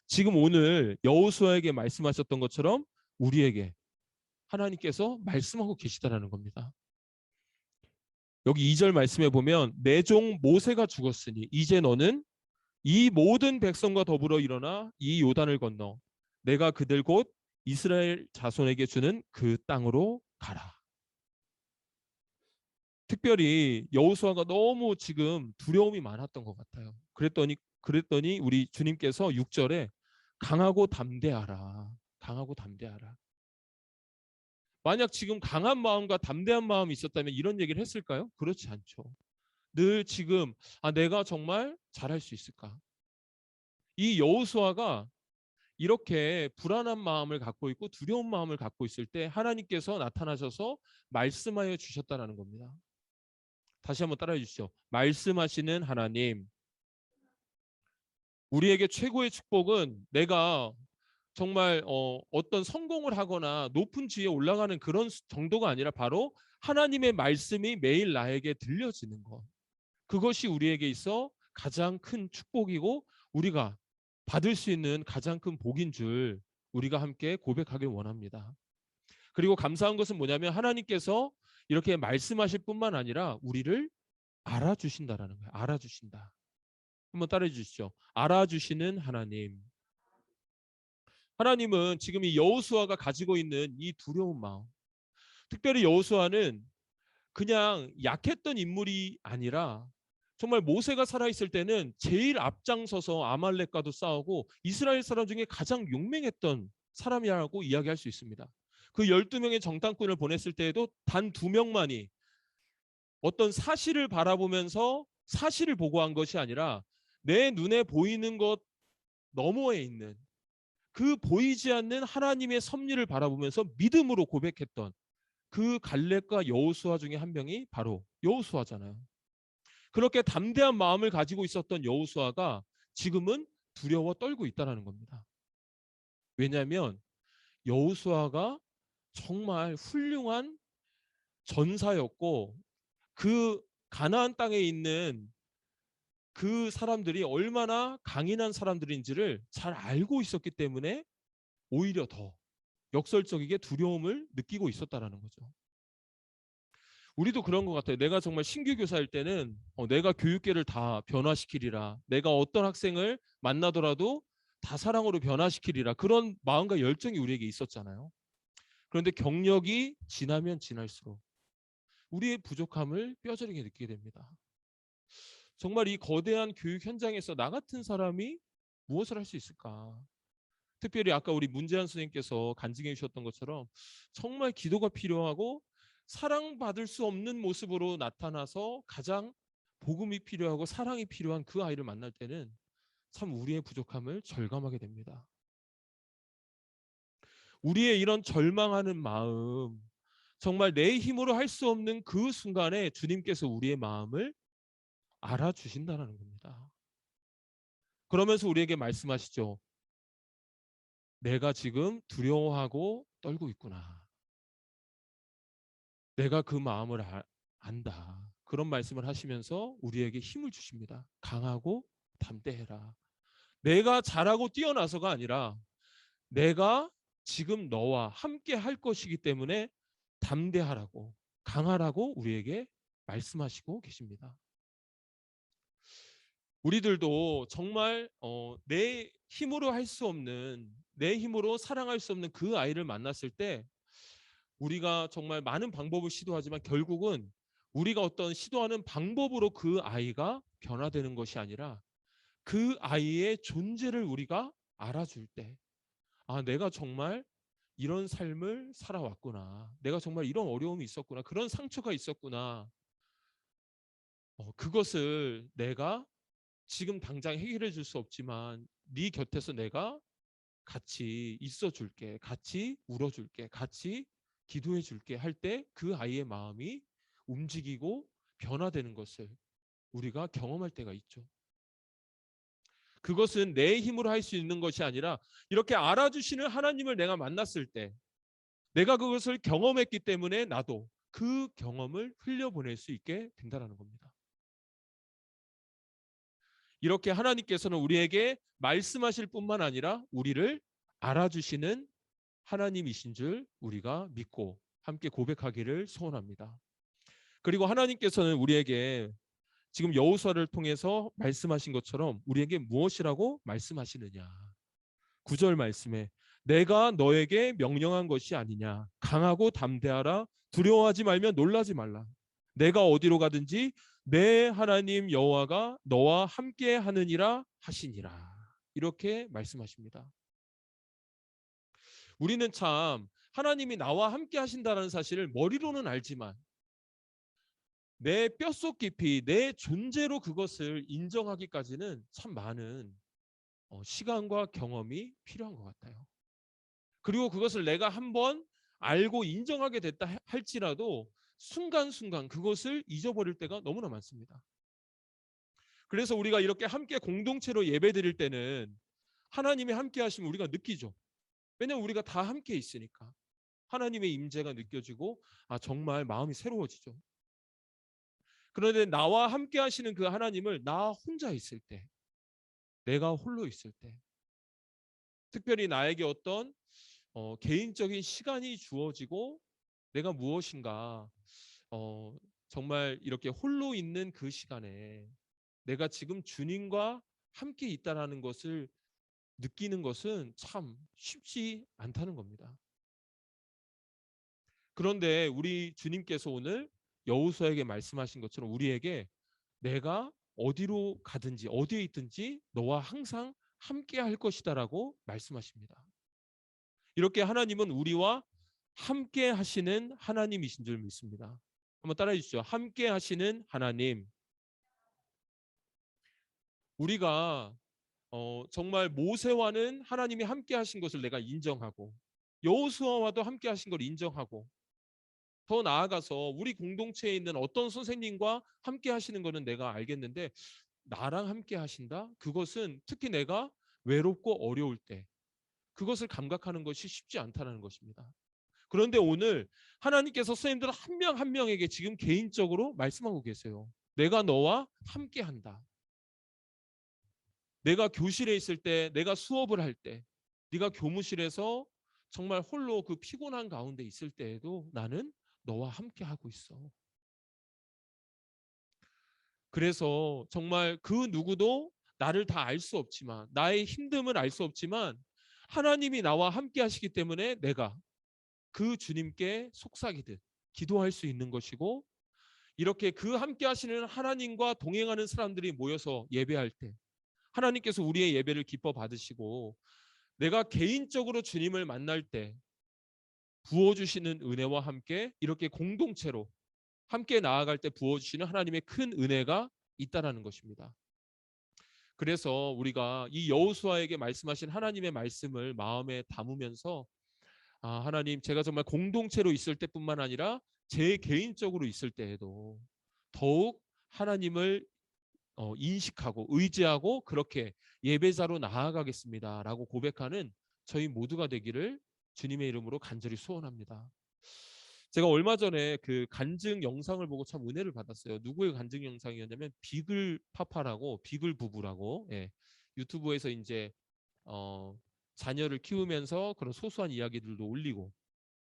지금 오늘 여호수아에게 말씀하셨던 것처럼 우리에게 하나님께서 말씀하고 계시다라는 겁니다. 여기 2절 말씀에 보면 내 종 모세가 죽었으니 이제 너는 이 모든 백성과 더불어 일어나 이 요단을 건너 내가 그들 곧 이스라엘 자손에게 주는 그 땅으로 가라. 특별히 여호수아가 너무 지금 두려움이 많았던 것 같아요. 그랬더니 우리 주님께서 6절에 강하고 담대하라. 강하고 담대하라. 만약 지금 강한 마음과 담대한 마음이 있었다면 이런 얘기를 했을까요? 그렇지 않죠. 늘 지금 내가 정말 잘할 수 있을까? 이 여호수아가 이렇게 불안한 마음을 갖고 있고 두려운 마음을 갖고 있을 때 하나님께서 나타나셔서 말씀하여 주셨다는 겁니다. 다시 한번 따라해 주시죠. 말씀하시는 하나님. 우리에게 최고의 축복은 내가 정말 어떤 성공을 하거나 높은 지위에 올라가는 그런 정도가 아니라 바로 하나님의 말씀이 매일 나에게 들려지는 것. 그것이 우리에게 있어 가장 큰 축복이고 우리가 받을 수 있는 가장 큰 복인 줄 우리가 함께 고백하길 원합니다. 그리고 감사한 것은 뭐냐면 하나님께서 이렇게 말씀하실 뿐만 아니라 우리를 알아주신다라는 거예요. 알아주신다. 한번 따라해 주시죠. 알아주시는 하나님. 하나님은 지금 이 여호수아가 가지고 있는 이 두려운 마음, 특별히 여호수아는 그냥 약했던 인물이 아니라 정말 모세가 살아있을 때는 제일 앞장서서 아말렉과도 싸우고 이스라엘 사람 중에 가장 용맹했던 사람이라고 이야기할 수 있습니다. 그 12명의 정탐꾼을 보냈을 때에도 단 2명만이 어떤 사실을 바라보면서 사실을 보고한 것이 아니라 내 눈에 보이는 것 너머에 있는 그 보이지 않는 하나님의 섭리를 바라보면서 믿음으로 고백했던 그 갈렙과 여호수아 중에 한 명이 바로 여호수아잖아요. 그렇게 담대한 마음을 가지고 있었던 여호수아가 지금은 두려워 떨고 있다는 겁니다. 왜냐하면 여호수아가 정말 훌륭한 전사였고 그 가나안 땅에 있는 그 사람들이 얼마나 강인한 사람들인지를 잘 알고 있었기 때문에 오히려 더 역설적이게 두려움을 느끼고 있었다라는 거죠. 우리도 그런 것 같아요. 내가 정말 신규 교사일 때는 내가 교육계를 다 변화시키리라. 내가 어떤 학생을 만나더라도 다 사랑으로 변화시키리라. 그런 마음과 열정이 우리에게 있었잖아요. 그런데 경력이 지나면 지날수록 우리의 부족함을 뼈저리게 느끼게 됩니다. 정말 이 거대한 교육 현장에서 나 같은 사람이 무엇을 할 수 있을까? 특별히 아까 우리 문재한 선생님께서 간증해 주셨던 것처럼 정말 기도가 필요하고 사랑받을 수 없는 모습으로 나타나서 가장 복음이 필요하고 사랑이 필요한 그 아이를 만날 때는 참 우리의 부족함을 절감하게 됩니다. 우리의 이런 절망하는 마음, 정말 내 힘으로 할 수 없는 그 순간에 주님께서 우리의 마음을 알아주신다는 겁니다. 그러면서 우리에게 말씀하시죠. 내가 지금 두려워하고 떨고 있구나. 내가 그 마음을 안다. 그런 말씀을 하시면서 우리에게 힘을 주십니다. 강하고 담대해라. 내가 잘하고 뛰어나서가 아니라 내가 지금 너와 함께 할 것이기 때문에 담대하라고, 강하라고 우리에게 말씀하시고 계십니다. 우리들도 정말 내 힘으로 할 수 없는, 내 힘으로 사랑할 수 없는 그 아이를 만났을 때 우리가 정말 많은 방법을 시도하지만 결국은 우리가 어떤 시도하는 방법으로 그 아이가 변화되는 것이 아니라 그 아이의 존재를 우리가 알아줄 때, 아, 내가 정말 이런 삶을 살아왔구나. 내가 정말 이런 어려움이 있었구나. 그런 상처가 있었구나. 그것을 내가 지금 당장 해결해 줄 수 없지만 네 곁에서 내가 같이 있어 줄게. 같이 울어 줄게. 같이 기도해 줄게 할 때 그 아이의 마음이 움직이고 변화되는 것을 우리가 경험할 때가 있죠. 그것은 내 힘으로 할 수 있는 것이 아니라 이렇게 알아주시는 하나님을 내가 만났을 때 내가 그것을 경험했기 때문에 나도 그 경험을 흘려보낼 수 있게 된다는 겁니다. 이렇게 하나님께서는 우리에게 말씀하실 뿐만 아니라 우리를 알아주시는 하나님이신 줄 우리가 믿고 함께 고백하기를 소원합니다. 그리고 하나님께서는 우리에게 지금 여호수아를 통해서 말씀하신 것처럼 우리에게 무엇이라고 말씀하시느냐. 9절 말씀에 내가 너에게 명령한 것이 아니냐. 강하고 담대하라. 두려워하지 말며 놀라지 말라. 내가 어디로 가든지 내 하나님 여호와가 너와 함께 하느니라 하시니라. 이렇게 말씀하십니다. 우리는 참 하나님이 나와 함께 하신다는 사실을 머리로는 알지만 내 뼛속 깊이 내 존재로 그것을 인정하기까지는 참 많은 시간과 경험이 필요한 것 같아요. 그리고 그것을 내가 한번 알고 인정하게 됐다 할지라도 순간순간 그것을 잊어버릴 때가 너무나 많습니다. 그래서 우리가 이렇게 함께 공동체로 예배드릴 때는 하나님이 함께 하시면 우리가 느끼죠. 왜냐하면 우리가 다 함께 있으니까 하나님의 임재가 느껴지고 정말 마음이 새로워지죠. 그런데 나와 함께 하시는 그 하나님을 나 혼자 있을 때, 내가 홀로 있을 때, 특별히 나에게 어떤 개인적인 시간이 주어지고 내가 무엇인가 정말 이렇게 홀로 있는 그 시간에 내가 지금 주님과 함께 있다라는 것을 느끼는 것은 참 쉽지 않다는 겁니다. 그런데 우리 주님께서 오늘 여호수아에게 말씀하신 것처럼 우리에게 내가 어디로 가든지 어디에 있든지 너와 항상 함께 할 것이다라고 말씀하십니다. 이렇게 하나님은 우리와 함께 하시는 하나님이신 줄 믿습니다. 한번 따라해 주시죠. 함께 하시는 하나님. 우리가 정말 모세와는 하나님이 함께 하신 것을 내가 인정하고 여호수아와도 함께 하신 걸 인정하고 더 나아가서 우리 공동체에 있는 어떤 선생님과 함께 하시는 것은 내가 알겠는데 나랑 함께 하신다? 그것은 특히 내가 외롭고 어려울 때 그것을 감각하는 것이 쉽지 않다는 것입니다. 그런데 오늘 하나님께서 선생님들 한 명 한 명에게 지금 개인적으로 말씀하고 계세요. 내가 너와 함께 한다. 내가 교실에 있을 때, 내가 수업을 할 때, 네가 교무실에서 정말 홀로 그 피곤한 가운데 있을 때에도 나는 너와 함께 하고 있어. 그래서 정말 그 누구도 나를 다 알 수 없지만 나의 힘듦을 알 수 없지만 하나님이 나와 함께 하시기 때문에 내가 그 주님께 속삭이듯 기도할 수 있는 것이고 이렇게 그 함께 하시는 하나님과 동행하는 사람들이 모여서 예배할 때 하나님께서 우리의 예배를 기뻐 받으시고 내가 개인적으로 주님을 만날 때 부어주시는 은혜와 함께 이렇게 공동체로 함께 나아갈 때 부어주시는 하나님의 큰 은혜가 있다라는 것입니다. 그래서 우리가 이 여호수아에게 말씀하신 하나님의 말씀을 마음에 담으면서 하나님, 제가 정말 공동체로 있을 때뿐만 아니라 제 개인적으로 있을 때에도 더욱 하나님을 인식하고 의지하고 그렇게 예배자로 나아가겠습니다라고 고백하는 저희 모두가 되기를 주님의 이름으로 간절히 소원합니다. 제가 얼마 전에 그 간증 영상을 보고 참 은혜를 받았어요. 누구의 간증 영상이었냐면 비글 파파라고, 비글 부부라고, 유튜브에서 이제 자녀를 키우면서 그런 소소한 이야기들도 올리고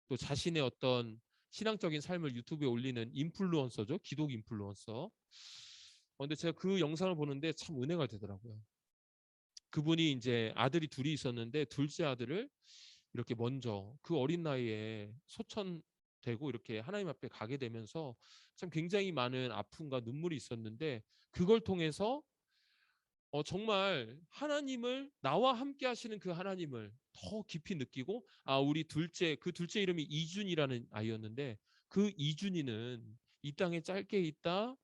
또 자신의 어떤 신앙적인 삶을 유튜브에 올리는 인플루언서죠. 기독 인플루언서. 근데 제가 그 영상을 보는데 참 은혜가 되더라고요. 그분이 이제 아들이 둘이 있었는데 둘째 아들을 이렇게 먼저 그 어린 나이에 소천되고 이렇게 하나님 앞에 가게 되면서 참 굉장히 많은 아픔과 눈물이 있었는데 그걸 통해서 정말 하나님을, 나와 함께 하시는 그 하나님을 더 깊이 느끼고, 우리 그 둘째 이름이 이준이라는 아이였는데 그 이준이는 이 땅에 짧게 있다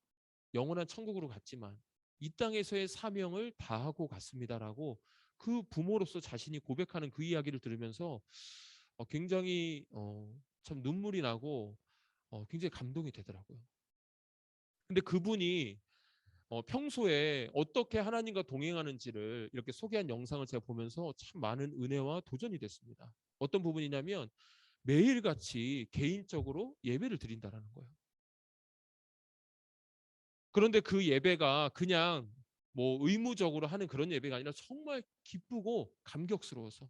영원한 천국으로 갔지만 이 땅에서의 사명을 다하고 갔습니다라고 그 부모로서 자신이 고백하는 그 이야기를 들으면서 굉장히 참 눈물이 나고 굉장히 감동이 되더라고요. 근데 그분이 평소에 어떻게 하나님과 동행하는지를 이렇게 소개한 영상을 제가 보면서 참 많은 은혜와 도전이 됐습니다. 어떤 부분이냐면 매일같이 개인적으로 예배를 드린다라는 거예요. 그런데 그 예배가 그냥 뭐 의무적으로 하는 그런 예배가 아니라 정말 기쁘고 감격스러워서.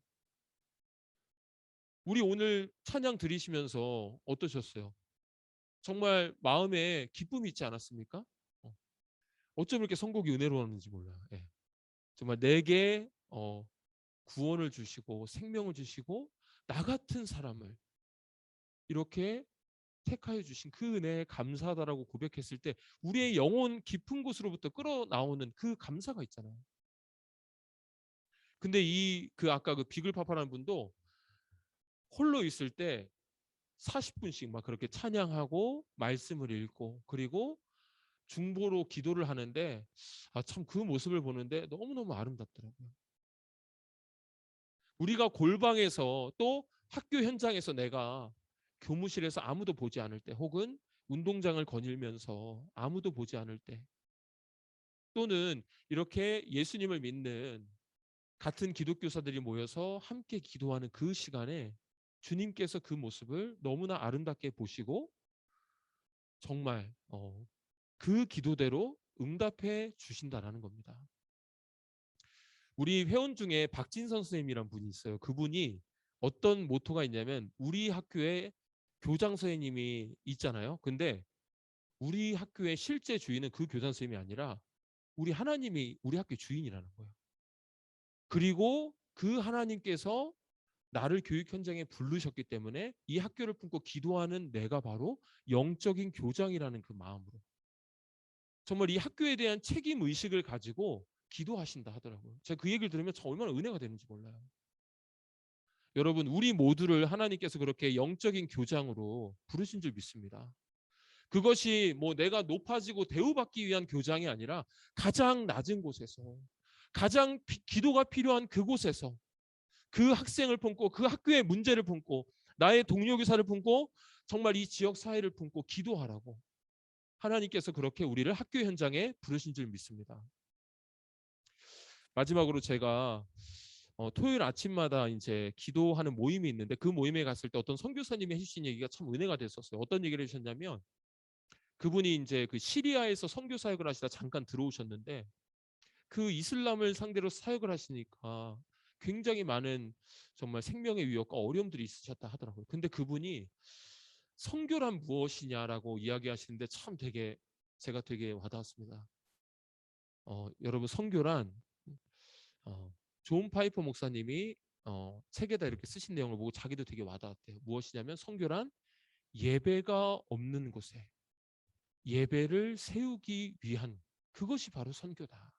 우리 오늘 찬양 드리시면서 어떠셨어요? 정말 마음에 기쁨이 있지 않았습니까? 어쩜 이렇게 선곡이 은혜로웠는지 몰라요. 정말 내게 구원을 주시고 생명을 주시고 나 같은 사람을 이렇게 택하여 주신 그 은혜에 감사하다라고 고백했을 때 우리의 영혼 깊은 곳으로부터 끌어나오는 그 감사가 있잖아요. 근데 아까 그 비글파파라는 분도 홀로 있을 때 40분씩 막 그렇게 찬양하고 말씀을 읽고 그리고 중보로 기도를 하는데 참 그 모습을 보는데 너무너무 아름답더라고요. 우리가 골방에서 또 학교 현장에서 내가 교무실에서 아무도 보지 않을 때 혹은 운동장을 거닐면서 아무도 보지 않을 때 또는 이렇게 예수님을 믿는 같은 기독교사들이 모여서 함께 기도하는 그 시간에 주님께서 그 모습을 너무나 아름답게 보시고 정말 그 기도대로 응답해 주신다라는 겁니다. 우리 회원 중에 박진선 선생님이란 분이 있어요. 그분이 어떤 모토가 있냐면 우리 학교에 교장 선생님이 있잖아요. 근데 우리 학교의 실제 주인은 그 교장 선생님이 아니라 우리 하나님이 우리 학교 주인이라는 거예요. 그리고 그 하나님께서 나를 교육 현장에 부르셨기 때문에 이 학교를 품고 기도하는 내가 바로 영적인 교장이라는 그 마음으로 정말 이 학교에 대한 책임 의식을 가지고 기도하신다 하더라고요. 제가 그 얘기를 들으면 저 얼마나 은혜가 되는지 몰라요. 여러분, 우리 모두를 하나님께서 그렇게 영적인 교장으로 부르신 줄 믿습니다. 그것이 뭐 내가 높아지고 대우받기 위한 교장이 아니라 가장 낮은 곳에서 가장 기도가 필요한 그곳에서 그 학생을 품고 그 학교의 문제를 품고 나의 동료 교사를 품고 정말 이 지역 사회를 품고 기도하라고 하나님께서 그렇게 우리를 학교 현장에 부르신 줄 믿습니다. 마지막으로 제가 토요일 아침마다 이제 기도하는 모임이 있는데 그 모임에 갔을 때 어떤 선교사님이 해주신 얘기가 참 은혜가 됐었어요. 어떤 얘기를 해주셨냐면 그분이 이제 그 시리아에서 선교 사역을 하시다 잠깐 들어오셨는데 그 이슬람을 상대로 사역을 하시니까 굉장히 많은 정말 생명의 위협과 어려움들이 있으셨다 하더라고요. 근데 그분이 선교란 무엇이냐라고 이야기하시는데 참 제가 되게 와닿았습니다. 여러분, 선교란 존 파이퍼 목사님이 책에다 이렇게 쓰신 내용을 보고 자기도 되게 와닿았대요. 무엇이냐면 선교란 예배가 없는 곳에 예배를 세우기 위한 그것이 바로 선교다.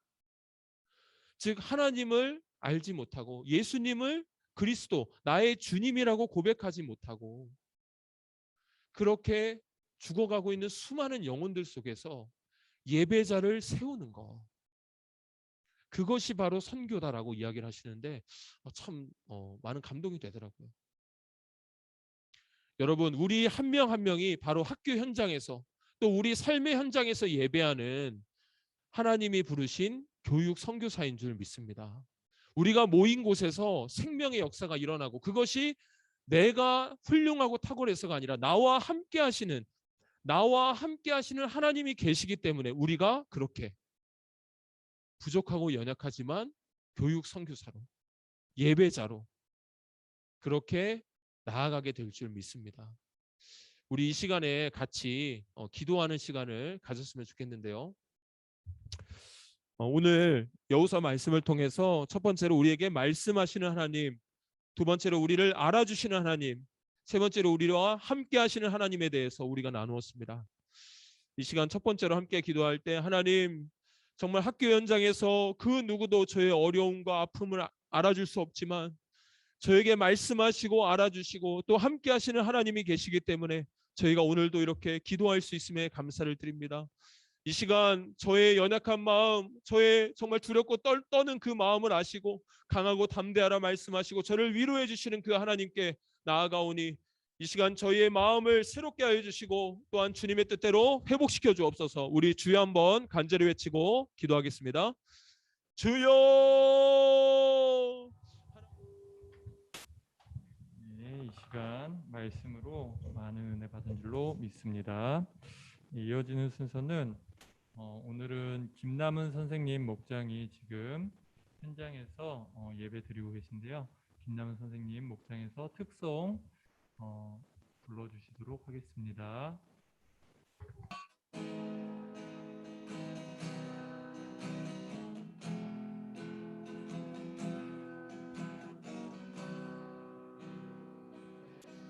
즉 하나님을 알지 못하고 예수님을 그리스도, 나의 주님이라고 고백하지 못하고 그렇게 죽어가고 있는 수많은 영혼들 속에서 예배자를 세우는 거, 그것이 바로 선교다라고 이야기를 하시는데 참 많은 감동이 되더라고요. 여러분, 우리 한 명 한 명이 바로 학교 현장에서 또 우리 삶의 현장에서 예배하는 하나님이 부르신 교육 선교사인 줄 믿습니다. 우리가 모인 곳에서 생명의 역사가 일어나고, 그것이 내가 훌륭하고 탁월해서가 아니라 나와 함께 하시는 하나님이 계시기 때문에 우리가 그렇게 부족하고 연약하지만 교육 선교사로, 예배자로 그렇게 나아가게 될 줄 믿습니다. 우리 이 시간에 같이 기도하는 시간을 가졌으면 좋겠는데요. 오늘 여호수아 말씀을 통해서 첫 번째로 우리에게 말씀하시는 하나님, 두 번째로 우리를 알아주시는 하나님, 세 번째로 우리와 함께 하시는 하나님에 대해서 우리가 나누었습니다. 이 시간 첫 번째로 함께 기도할 때, 하나님, 정말 학교 현장에서 그 누구도 저의 어려움과 아픔을 알아줄 수 없지만 저에게 말씀하시고 알아주시고 또 함께 하시는 하나님이 계시기 때문에 저희가 오늘도 이렇게 기도할 수 있음에 감사를 드립니다. 이 시간 저의 연약한 마음, 저의 정말 두렵고 떠는 그 마음을 아시고 강하고 담대하라 말씀하시고 저를 위로해 주시는 그 하나님께 나아가오니 이 시간 저희의 마음을 새롭게 하여 주시고 또한 주님의 뜻대로 회복시켜 주옵소서. 우리 주여 한번 간절히 외치고 기도하겠습니다. 주여. 네, 이 시간 말씀으로 많은 은혜 받은 줄로 믿습니다. 이어지는 순서는 오늘은 김남은 선생님 목장이 지금 현장에서 예배 드리고 계신데요. 김남은 선생님 목장에서 특송 불러주시도록 하겠습니다.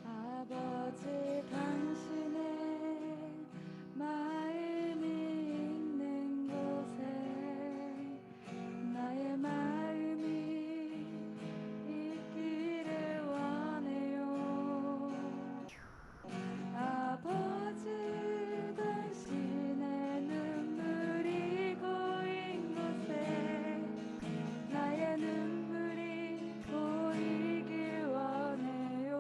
아버지 당신의 마음이 있는 곳에 나의 마음이 있기를 원해요. 아버지 당신의 눈물이 고인 곳에 나의 눈물이 고이길 원해요.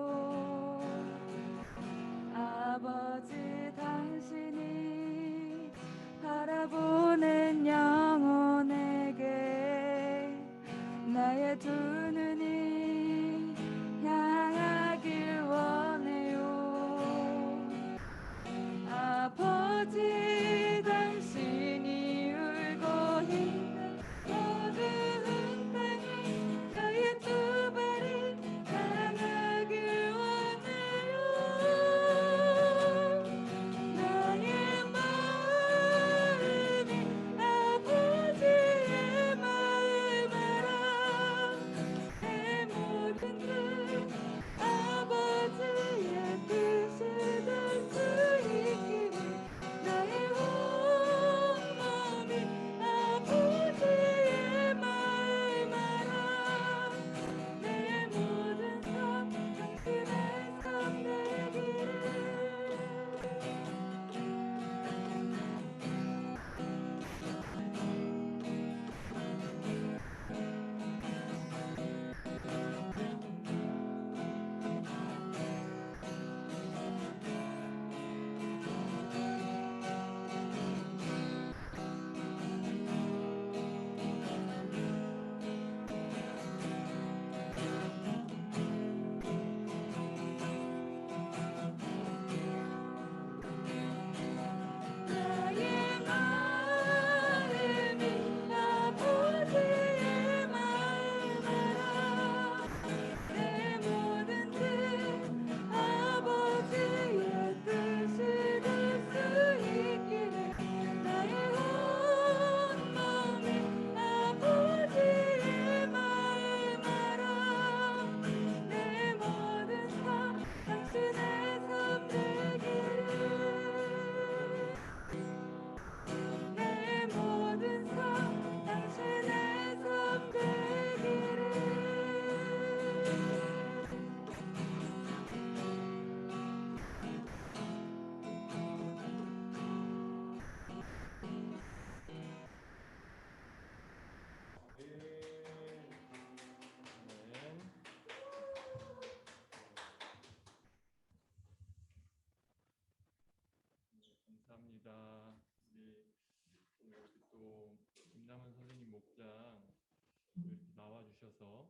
나와주셔서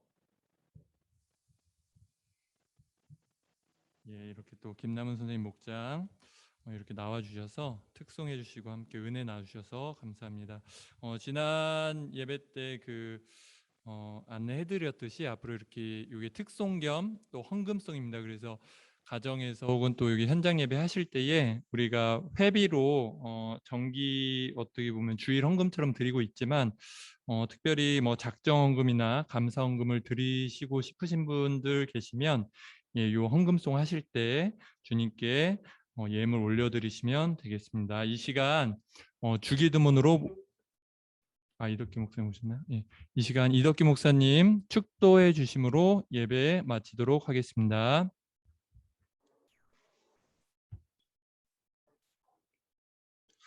예, 이렇게 또 김남은 선생님 목장 이렇게 나와주셔서 특송해 주시고 함께 은혜 나주셔서 감사합니다. 지난 예배 때 안내해드렸듯이 앞으로 이렇게 이게 특송 겸 또 헌금송입니다. 그래서 가정에서 혹은 또 여기 현장 예배 하실 때에 우리가 회비로 정기 어떻게 보면 주일 헌금처럼 드리고 있지만 특별히 뭐 작정 헌금이나 감사 헌금을 드리시고 싶으신 분들 계시면 예, 요 헌금송 하실 때 주님께 예물 올려드리시면 되겠습니다. 이 시간 주기도문으로 이덕기 목사님 오셨나요? 예. 이 시간 이덕기 목사님 축도해 주심으로 예배 마치도록 하겠습니다.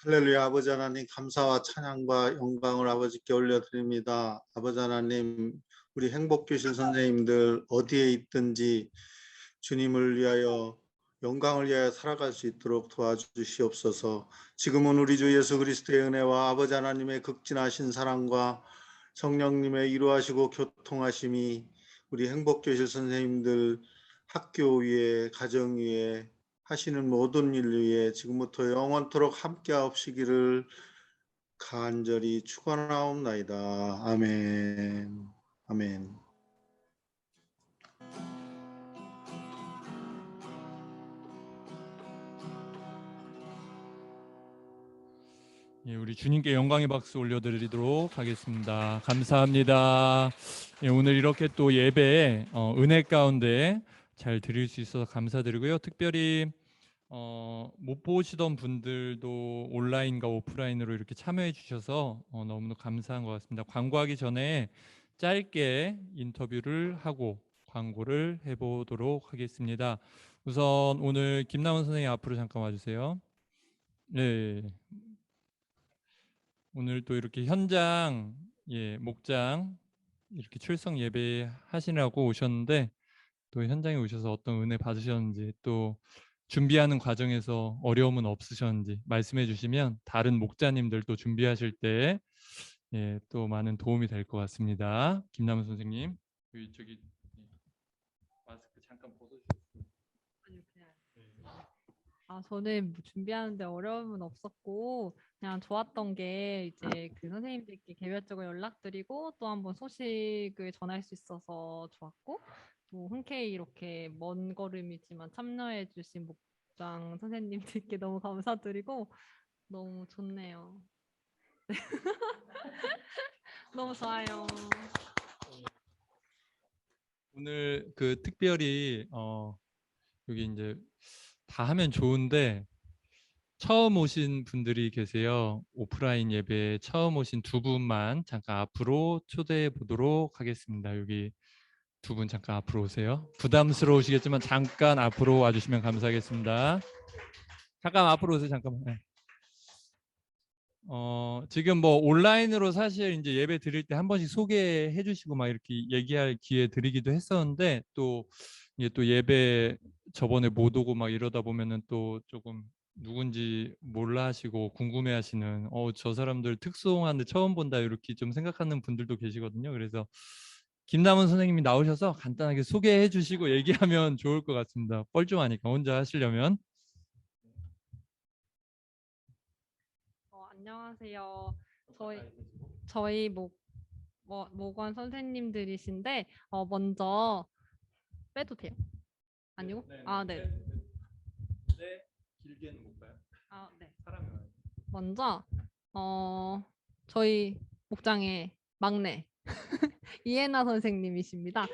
할렐루야. 아버지 하나님, 감사와 찬양과 영광을 아버지께 올려드립니다. 아버지 하나님, 우리 행복교실 선생님들 어디에 있든지 주님을 위하여 영광을 위하여 살아갈 수 있도록 도와주시옵소서. 지금은 우리 주 예수 그리스도의 은혜와 아버지 하나님의 극진하신 사랑과 성령님의 이루하시고 교통하심이 우리 행복교실 선생님들 학교 위에 가정 위에 하시는 모든 일 위에 지금부터 영원토록 함께하옵시기를 간절히 축원하옵나이다. 아멘. 아멘. 예, 우리 주님께 영광의 박수 올려드리도록 하겠습니다. 감사합니다. 예, 오늘 이렇게 또 예배 은혜 가운데 잘 드릴 수 있어서 감사드리고요. 특별히 못 보시던 분들도 온라인과 오프라인으로 이렇게 참여해 주셔서 너무나 감사한 것 같습니다. 광고하기 전에 짧게 인터뷰를 하고 광고를 해보도록 하겠습니다. 우선 오늘 김남은 선생님 앞으로 잠깐 와주세요. 네. 오늘 또 이렇게 현장 목장 이렇게 출석 예배 하시라고 오셨는데 또 현장에 오셔서 어떤 은혜 받으셨는지 또 준비하는 과정에서 어려움은 없으셨는지 말씀해 주시면 다른 목자님들도 준비하실 때 또 많은 도움이 될 것 같습니다. 김남은 선생님, 저기 마스크 잠깐 벗어주세요. 저는 뭐 준비하는데 어려움은 없었고 그냥 좋았던 게 이제 그 선생님들께 개별적으로 연락드리고 또 한번 소식을 전할 수 있어서 좋았고 또 흔쾌히 이렇게 먼 걸음이지만 참여해 주신 목장 선생님들께 너무 감사드리고 너무 좋네요. 너무 좋아요. 오늘 특별히 여기 이제 다 하면 좋은데 처음 오신 분들이 계세요. 오프라인 예배 처음 오신 두 분만 잠깐 앞으로 초대해 보도록 하겠습니다. 여기 두 분 잠깐 앞으로 오세요. 부담스러우시겠지만 잠깐 앞으로 와주시면 감사하겠습니다. 잠깐 앞으로 오세요. 잠깐만. 네. 지금 뭐 온라인으로 사실 이제 예배 드릴 때 한 번씩 소개해 주시고 막 이렇게 얘기할 기회 드리기도 했었는데 또 이게 또 예배 저번에 못 오고 막 이러다 보면은 또 조금 누군지 몰라 하시고 궁금해 하시는 저 사람들 특송하는데 처음 본다 이렇게 좀 생각하는 분들도 계시거든요. 그래서 김남은 선생님이 나오셔서 간단하게 소개해 주시고 얘기하면 좋을 것 같습니다. 뻘쭘하니까 혼자 하시려면. 안녕하세요. 저희 모관 선생님들이신데 먼저 빼도 돼요? 아니고? 네. 네, 길게는 못 봐요. 네. 사람이 많아요. 먼저 저희 목장의 막내 이해나 선생님이십니다.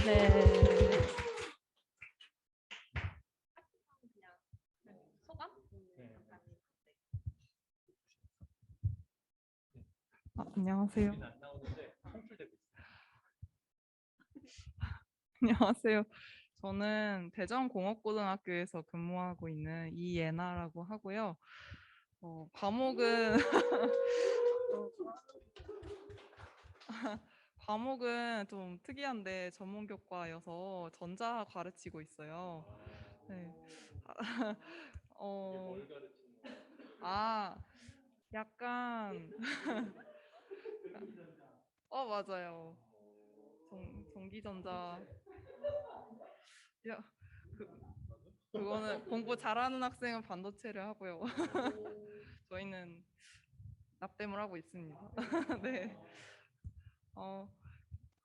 네. 소감? 안녕하세요. 여기는 안 나오는데 콩풀되고 있어요. 안녕하세요. 저는 대전공업고등학교에서 근무하고 있는 이예나라고 하고요. 과목은 과목은 좀 특이한데 전문교과여서 전자 가르치고 있어요. 네. 뭘 가르치는 거예요? 약간 맞아요. 전기전자. 야, 그거는 공부 잘하는 학생은 반도체를 하고요. 저희는 납땜을 하고 있습니다. 네.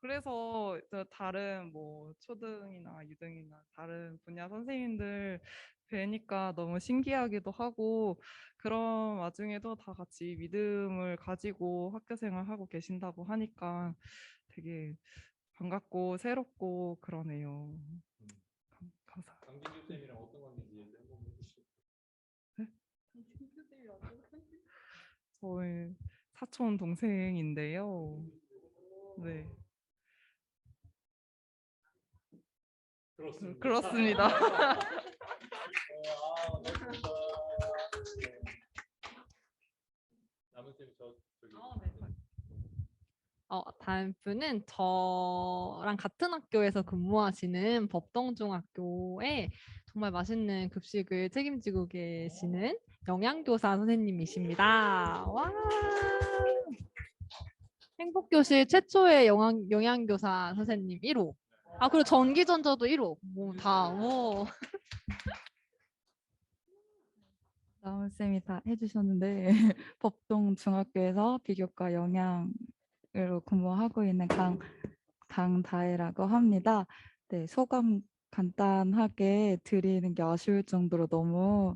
그래서 다른 뭐 초등이나 유등이나 다른 분야 선생님들 뵈니까 너무 신기하기도 하고 그런 와중에도 다 같이 믿음을 가지고 학교 생활하고 계신다고 하니까 되게 반갑고 새롭고 그러네요. 감사합니다. 강진규 쌤이랑 어떤 관계인지 얘기 한번 해주시죠. 저희 사촌 동생인데요. 네. 그렇습니다. 그렇습니다. 남은 쌤이 저기 다음 분은 저랑 같은 학교에서 근무하시는 법동중학교에 정말 맛있는 급식을 책임지고 계시는 영양교사 선생님이십니다. 와! 행복교실 최초의 영양교사 선생님 1호. 그리고 전기전자도 1호. 뭐 다. 뭐. 나훈쌤이 다 해주셨는데 법동 중학교에서 비교과 영양으로 근무하고 있는 강다혜라고 합니다. 네, 소감 간단하게 드리는 게 아쉬울 정도로 너무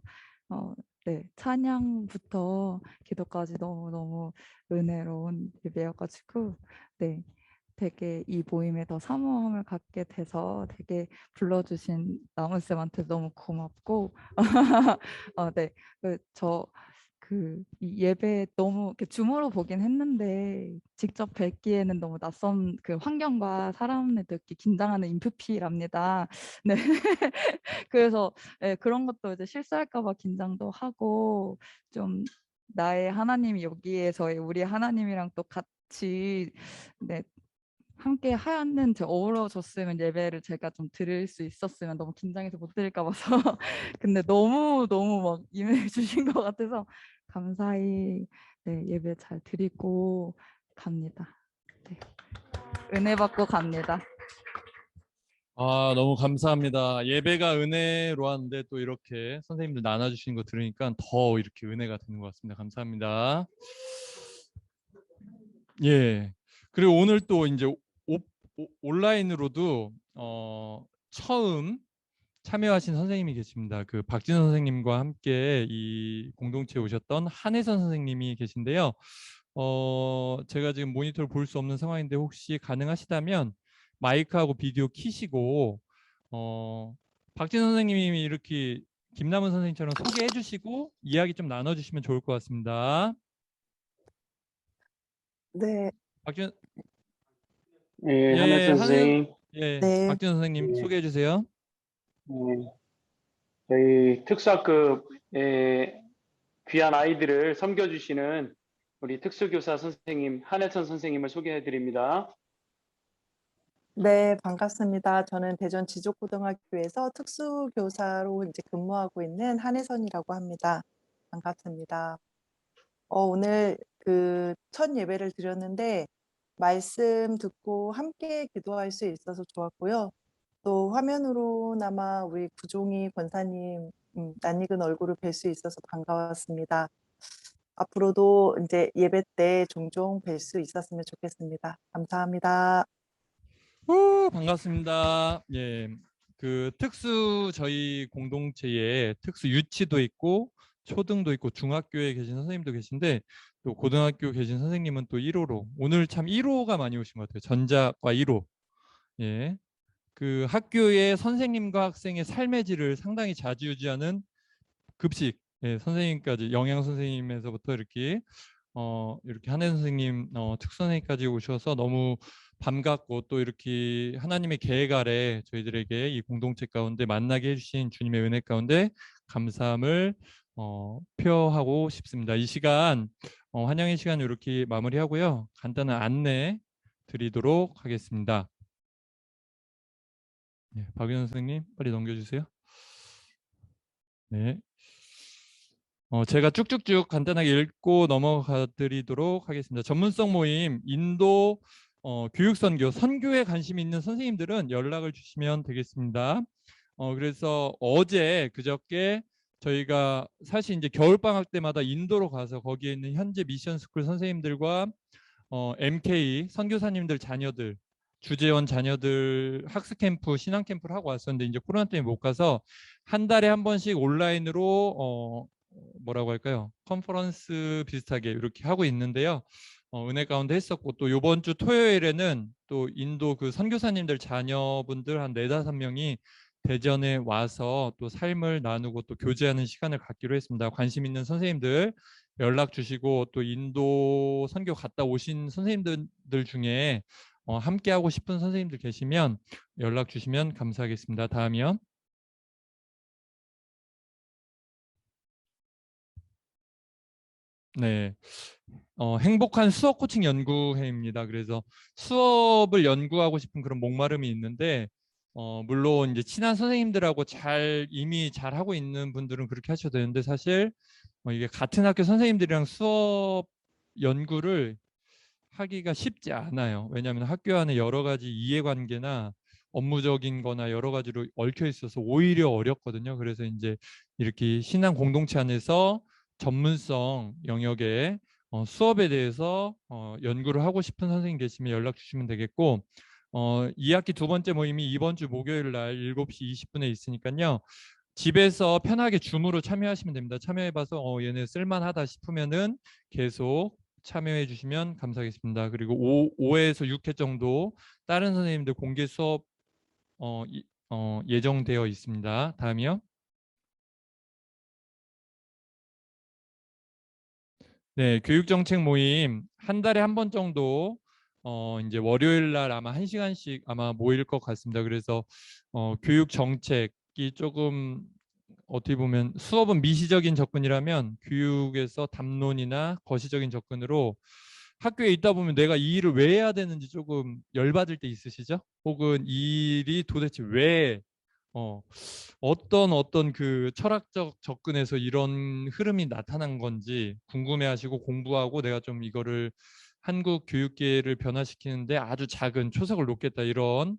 네, 찬양부터 기도까지 너무너무 은혜로운 예배여가지고 네, 되게 이 모임에 더 사모함을 갖게 돼서 되게 불러주신 나훈쌤한테 너무 고맙고 네, 이 예배 너무 이렇게 줌으로 보긴 했는데 직접 뵙기에는 너무 낯선 그 환경과 사람을 듣기 긴장하는 인프피랍니다. 네. 그래서 네, 그런 것도 이제 실수할까 봐 긴장도 하고 좀 나의 하나님이 여기에서의 우리 하나님이랑 또 같이 네, 함께 하는 어우러졌으면 예배를 제가 좀 드릴 수 있었으면 너무 긴장해서 못 드릴까 봐서 근데 너무 막 임해 주신 것 같아서 감사히 네, 예배 잘 드리고 갑니다. 네. 은혜 받고 갑니다. 너무 감사합니다. 예배가 은혜로웠는데 또 이렇게 선생님들 나눠주시는 거 들으니까 더 이렇게 은혜가 되는 것 같습니다. 감사합니다. 예. 그리고 오늘 또 이제 온라인으로도 처음 참여하신 선생님이 계십니다. 그 박진호 선생님과 함께 이 공동체에 오셨던 한혜선 선생님이 계신데요. 제가 지금 모니터를 볼 수 없는 상황인데 혹시 가능하시다면 마이크하고 비디오 켜시고 박진호 선생님이 이렇게 김남은 선생님처럼 소개해 주시고 이야기 좀 나눠주시면 좋을 것 같습니다. 네, 박진 예, 한혜선 선생님, 예, 네. 박진호 선생님 예. 소개해 주세요. 저희 특수학급의 귀한 아이들을 섬겨주시는 우리 특수교사 선생님 한혜선 선생님을 소개해 드립니다. 네, 반갑습니다. 저는 대전 지족고등학교에서 특수교사로 이제 근무하고 있는 한혜선이라고 합니다. 반갑습니다. 오늘 그 첫 예배를 드렸는데 말씀 듣고 함께 기도할 수 있어서 좋았고요. 또 화면으로나마 우리 구종희 권사님 낯익은 얼굴을 뵐 수 있어서 반가웠습니다. 앞으로도 이제 예배 때 종종 뵐 수 있었으면 좋겠습니다. 감사합니다. 반갑습니다. 예, 그 특수 저희 공동체에 특수 유치도 있고 초등도 있고 중학교에 계신 선생님도 계신데 또 고등학교 계신 선생님은 또 1호로 오늘 참 1호가 많이 오신 것 같아요. 전자과 1호. 예, 그 학교의 선생님과 학생의 삶의 질을 상당히 좌지우지하는 급식. 예, 선생님까지 영양 선생님에서부터 이렇게 이렇게 한혜 선생님 특수 선생님까지 오셔서 너무 반갑고 또 이렇게 하나님의 계획 아래 저희들에게 이 공동체 가운데 만나게 해주신 주님의 은혜 가운데 감사함을 표하고 싶습니다. 이 시간 환영의 시간 이렇게 마무리하고요. 간단한 안내 드리도록 하겠습니다. 네, 박윤 선생님 빨리 넘겨주세요. 네. 제가 쭉쭉쭉 간단하게 읽고 넘어가 드리도록 하겠습니다. 전문성 모임 인도 교육선교, 선교에 관심 있는 선생님들은 연락을 주시면 되겠습니다. 그래서 어제 그저께 저희가 사실 이제 겨울방학 때마다 인도로 가서 거기에 있는 현재 미션스쿨 선생님들과 MK 선교사님들 자녀들, 주재원 자녀들 학습 캠프, 신앙 캠프를 하고 왔었는데 이제 코로나 때문에 못 가서 한 달에 한 번씩 온라인으로 뭐라고 할까요? 컨퍼런스 비슷하게 이렇게 하고 있는데요. 은혜 가운데 했었고 또 이번 주 토요일에는 또 인도 그 선교사님들 자녀분들 한 4-5명이 대전에 와서 또 삶을 나누고 또 교제하는 시간을 갖기로 했습니다. 관심 있는 선생님들 연락 주시고 또 인도 선교 갔다 오신 선생님들 중에 함께 하고 싶은 선생님들 계시면 연락 주시면 감사하겠습니다. 다음이요. 네. 행복한 수업 코칭 연구회입니다. 그래서 수업을 연구하고 싶은 그런 목마름이 있는데 물론 이제 친한 선생님들하고 이미 잘 하고 있는 분들은 그렇게 하셔도 되는데 사실 이게 같은 학교 선생님들이랑 수업 연구를 하기가 쉽지 않아요. 왜냐하면 학교 안에 여러 가지 이해관계나 업무적인 거나 여러 가지로 얽혀 있어서 오히려 어렵거든요. 그래서 이제 이렇게 신앙 공동체 안에서 전문성 영역의 수업에 대해서 연구를 하고 싶은 선생님 계시면 연락 주시면 되겠고 2학기 두 번째 모임이 이번 주 목요일 날 7시 20분에 있으니까요. 집에서 편하게 줌으로 참여하시면 됩니다. 참여해봐서 얘네 쓸만하다 싶으면은 계속 참여해 주시면 감사하겠습니다. 그리고 5회에서 6회 정도 다른 선생님들 공개 수업 예정되어 있습니다. 다음이요. 네, 교육정책 모임 한 달에 한 번 정도 이제 월요일 날 아마 1시간씩 아마 모일 것 같습니다. 그래서 교육정책이 조금 어떻게 보면 수업은 미시적인 접근이라면 교육에서 담론이나 거시적인 접근으로 학교에 있다 보면 내가 이 일을 왜 해야 되는지 조금 열받을 때 있으시죠? 혹은 이 일이 도대체 왜 어떤 그 철학적 접근에서 이런 흐름이 나타난 건지 궁금해하시고 공부하고 내가 좀 이거를 한국 교육계를 변화시키는데 아주 작은 초석을 놓겠다 이런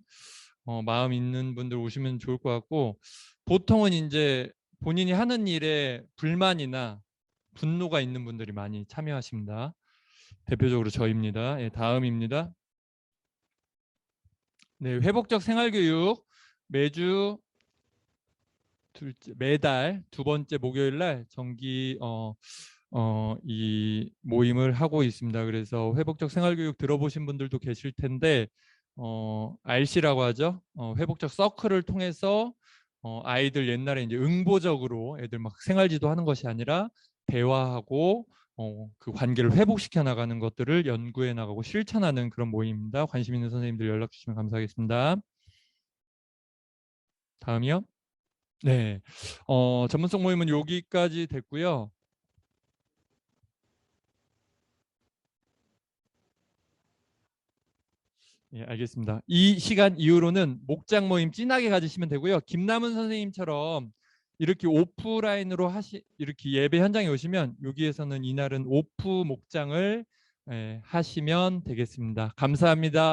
마음 있는 분들 오시면 좋을 것 같고 보통은 이제 본인이 하는 일에 불만이나 분노가 있는 분들이 많이 참여하십니다. 대표적으로 저입니다. 예, 다음입니다. 네, 회복적 생활교육 매달 두 번째 목요일 날 정기 이 모임을 하고 있습니다. 그래서 회복적 생활교육 들어보신 분들도 계실 텐데 RC라고 하죠. 회복적 서클을 통해서 아이들 옛날에 이제 응보적으로 애들 막 생활지도 하는 것이 아니라 대화하고 그 관계를 회복시켜 나가는 것들을 연구해 나가고 실천하는 그런 모임입니다. 관심 있는 선생님들 연락 주시면 감사하겠습니다. 다음이요. 네, 전문성 모임은 여기까지 됐고요. 예, 알겠습니다. 이 시간 이후로는 목장 모임 진하게 가지시면 되고요. 김남은 선생님처럼 이렇게 오프라인으로 이렇게 예배 현장에 오시면 여기에서는 이날은 오프 목장을 하시면 되겠습니다. 감사합니다.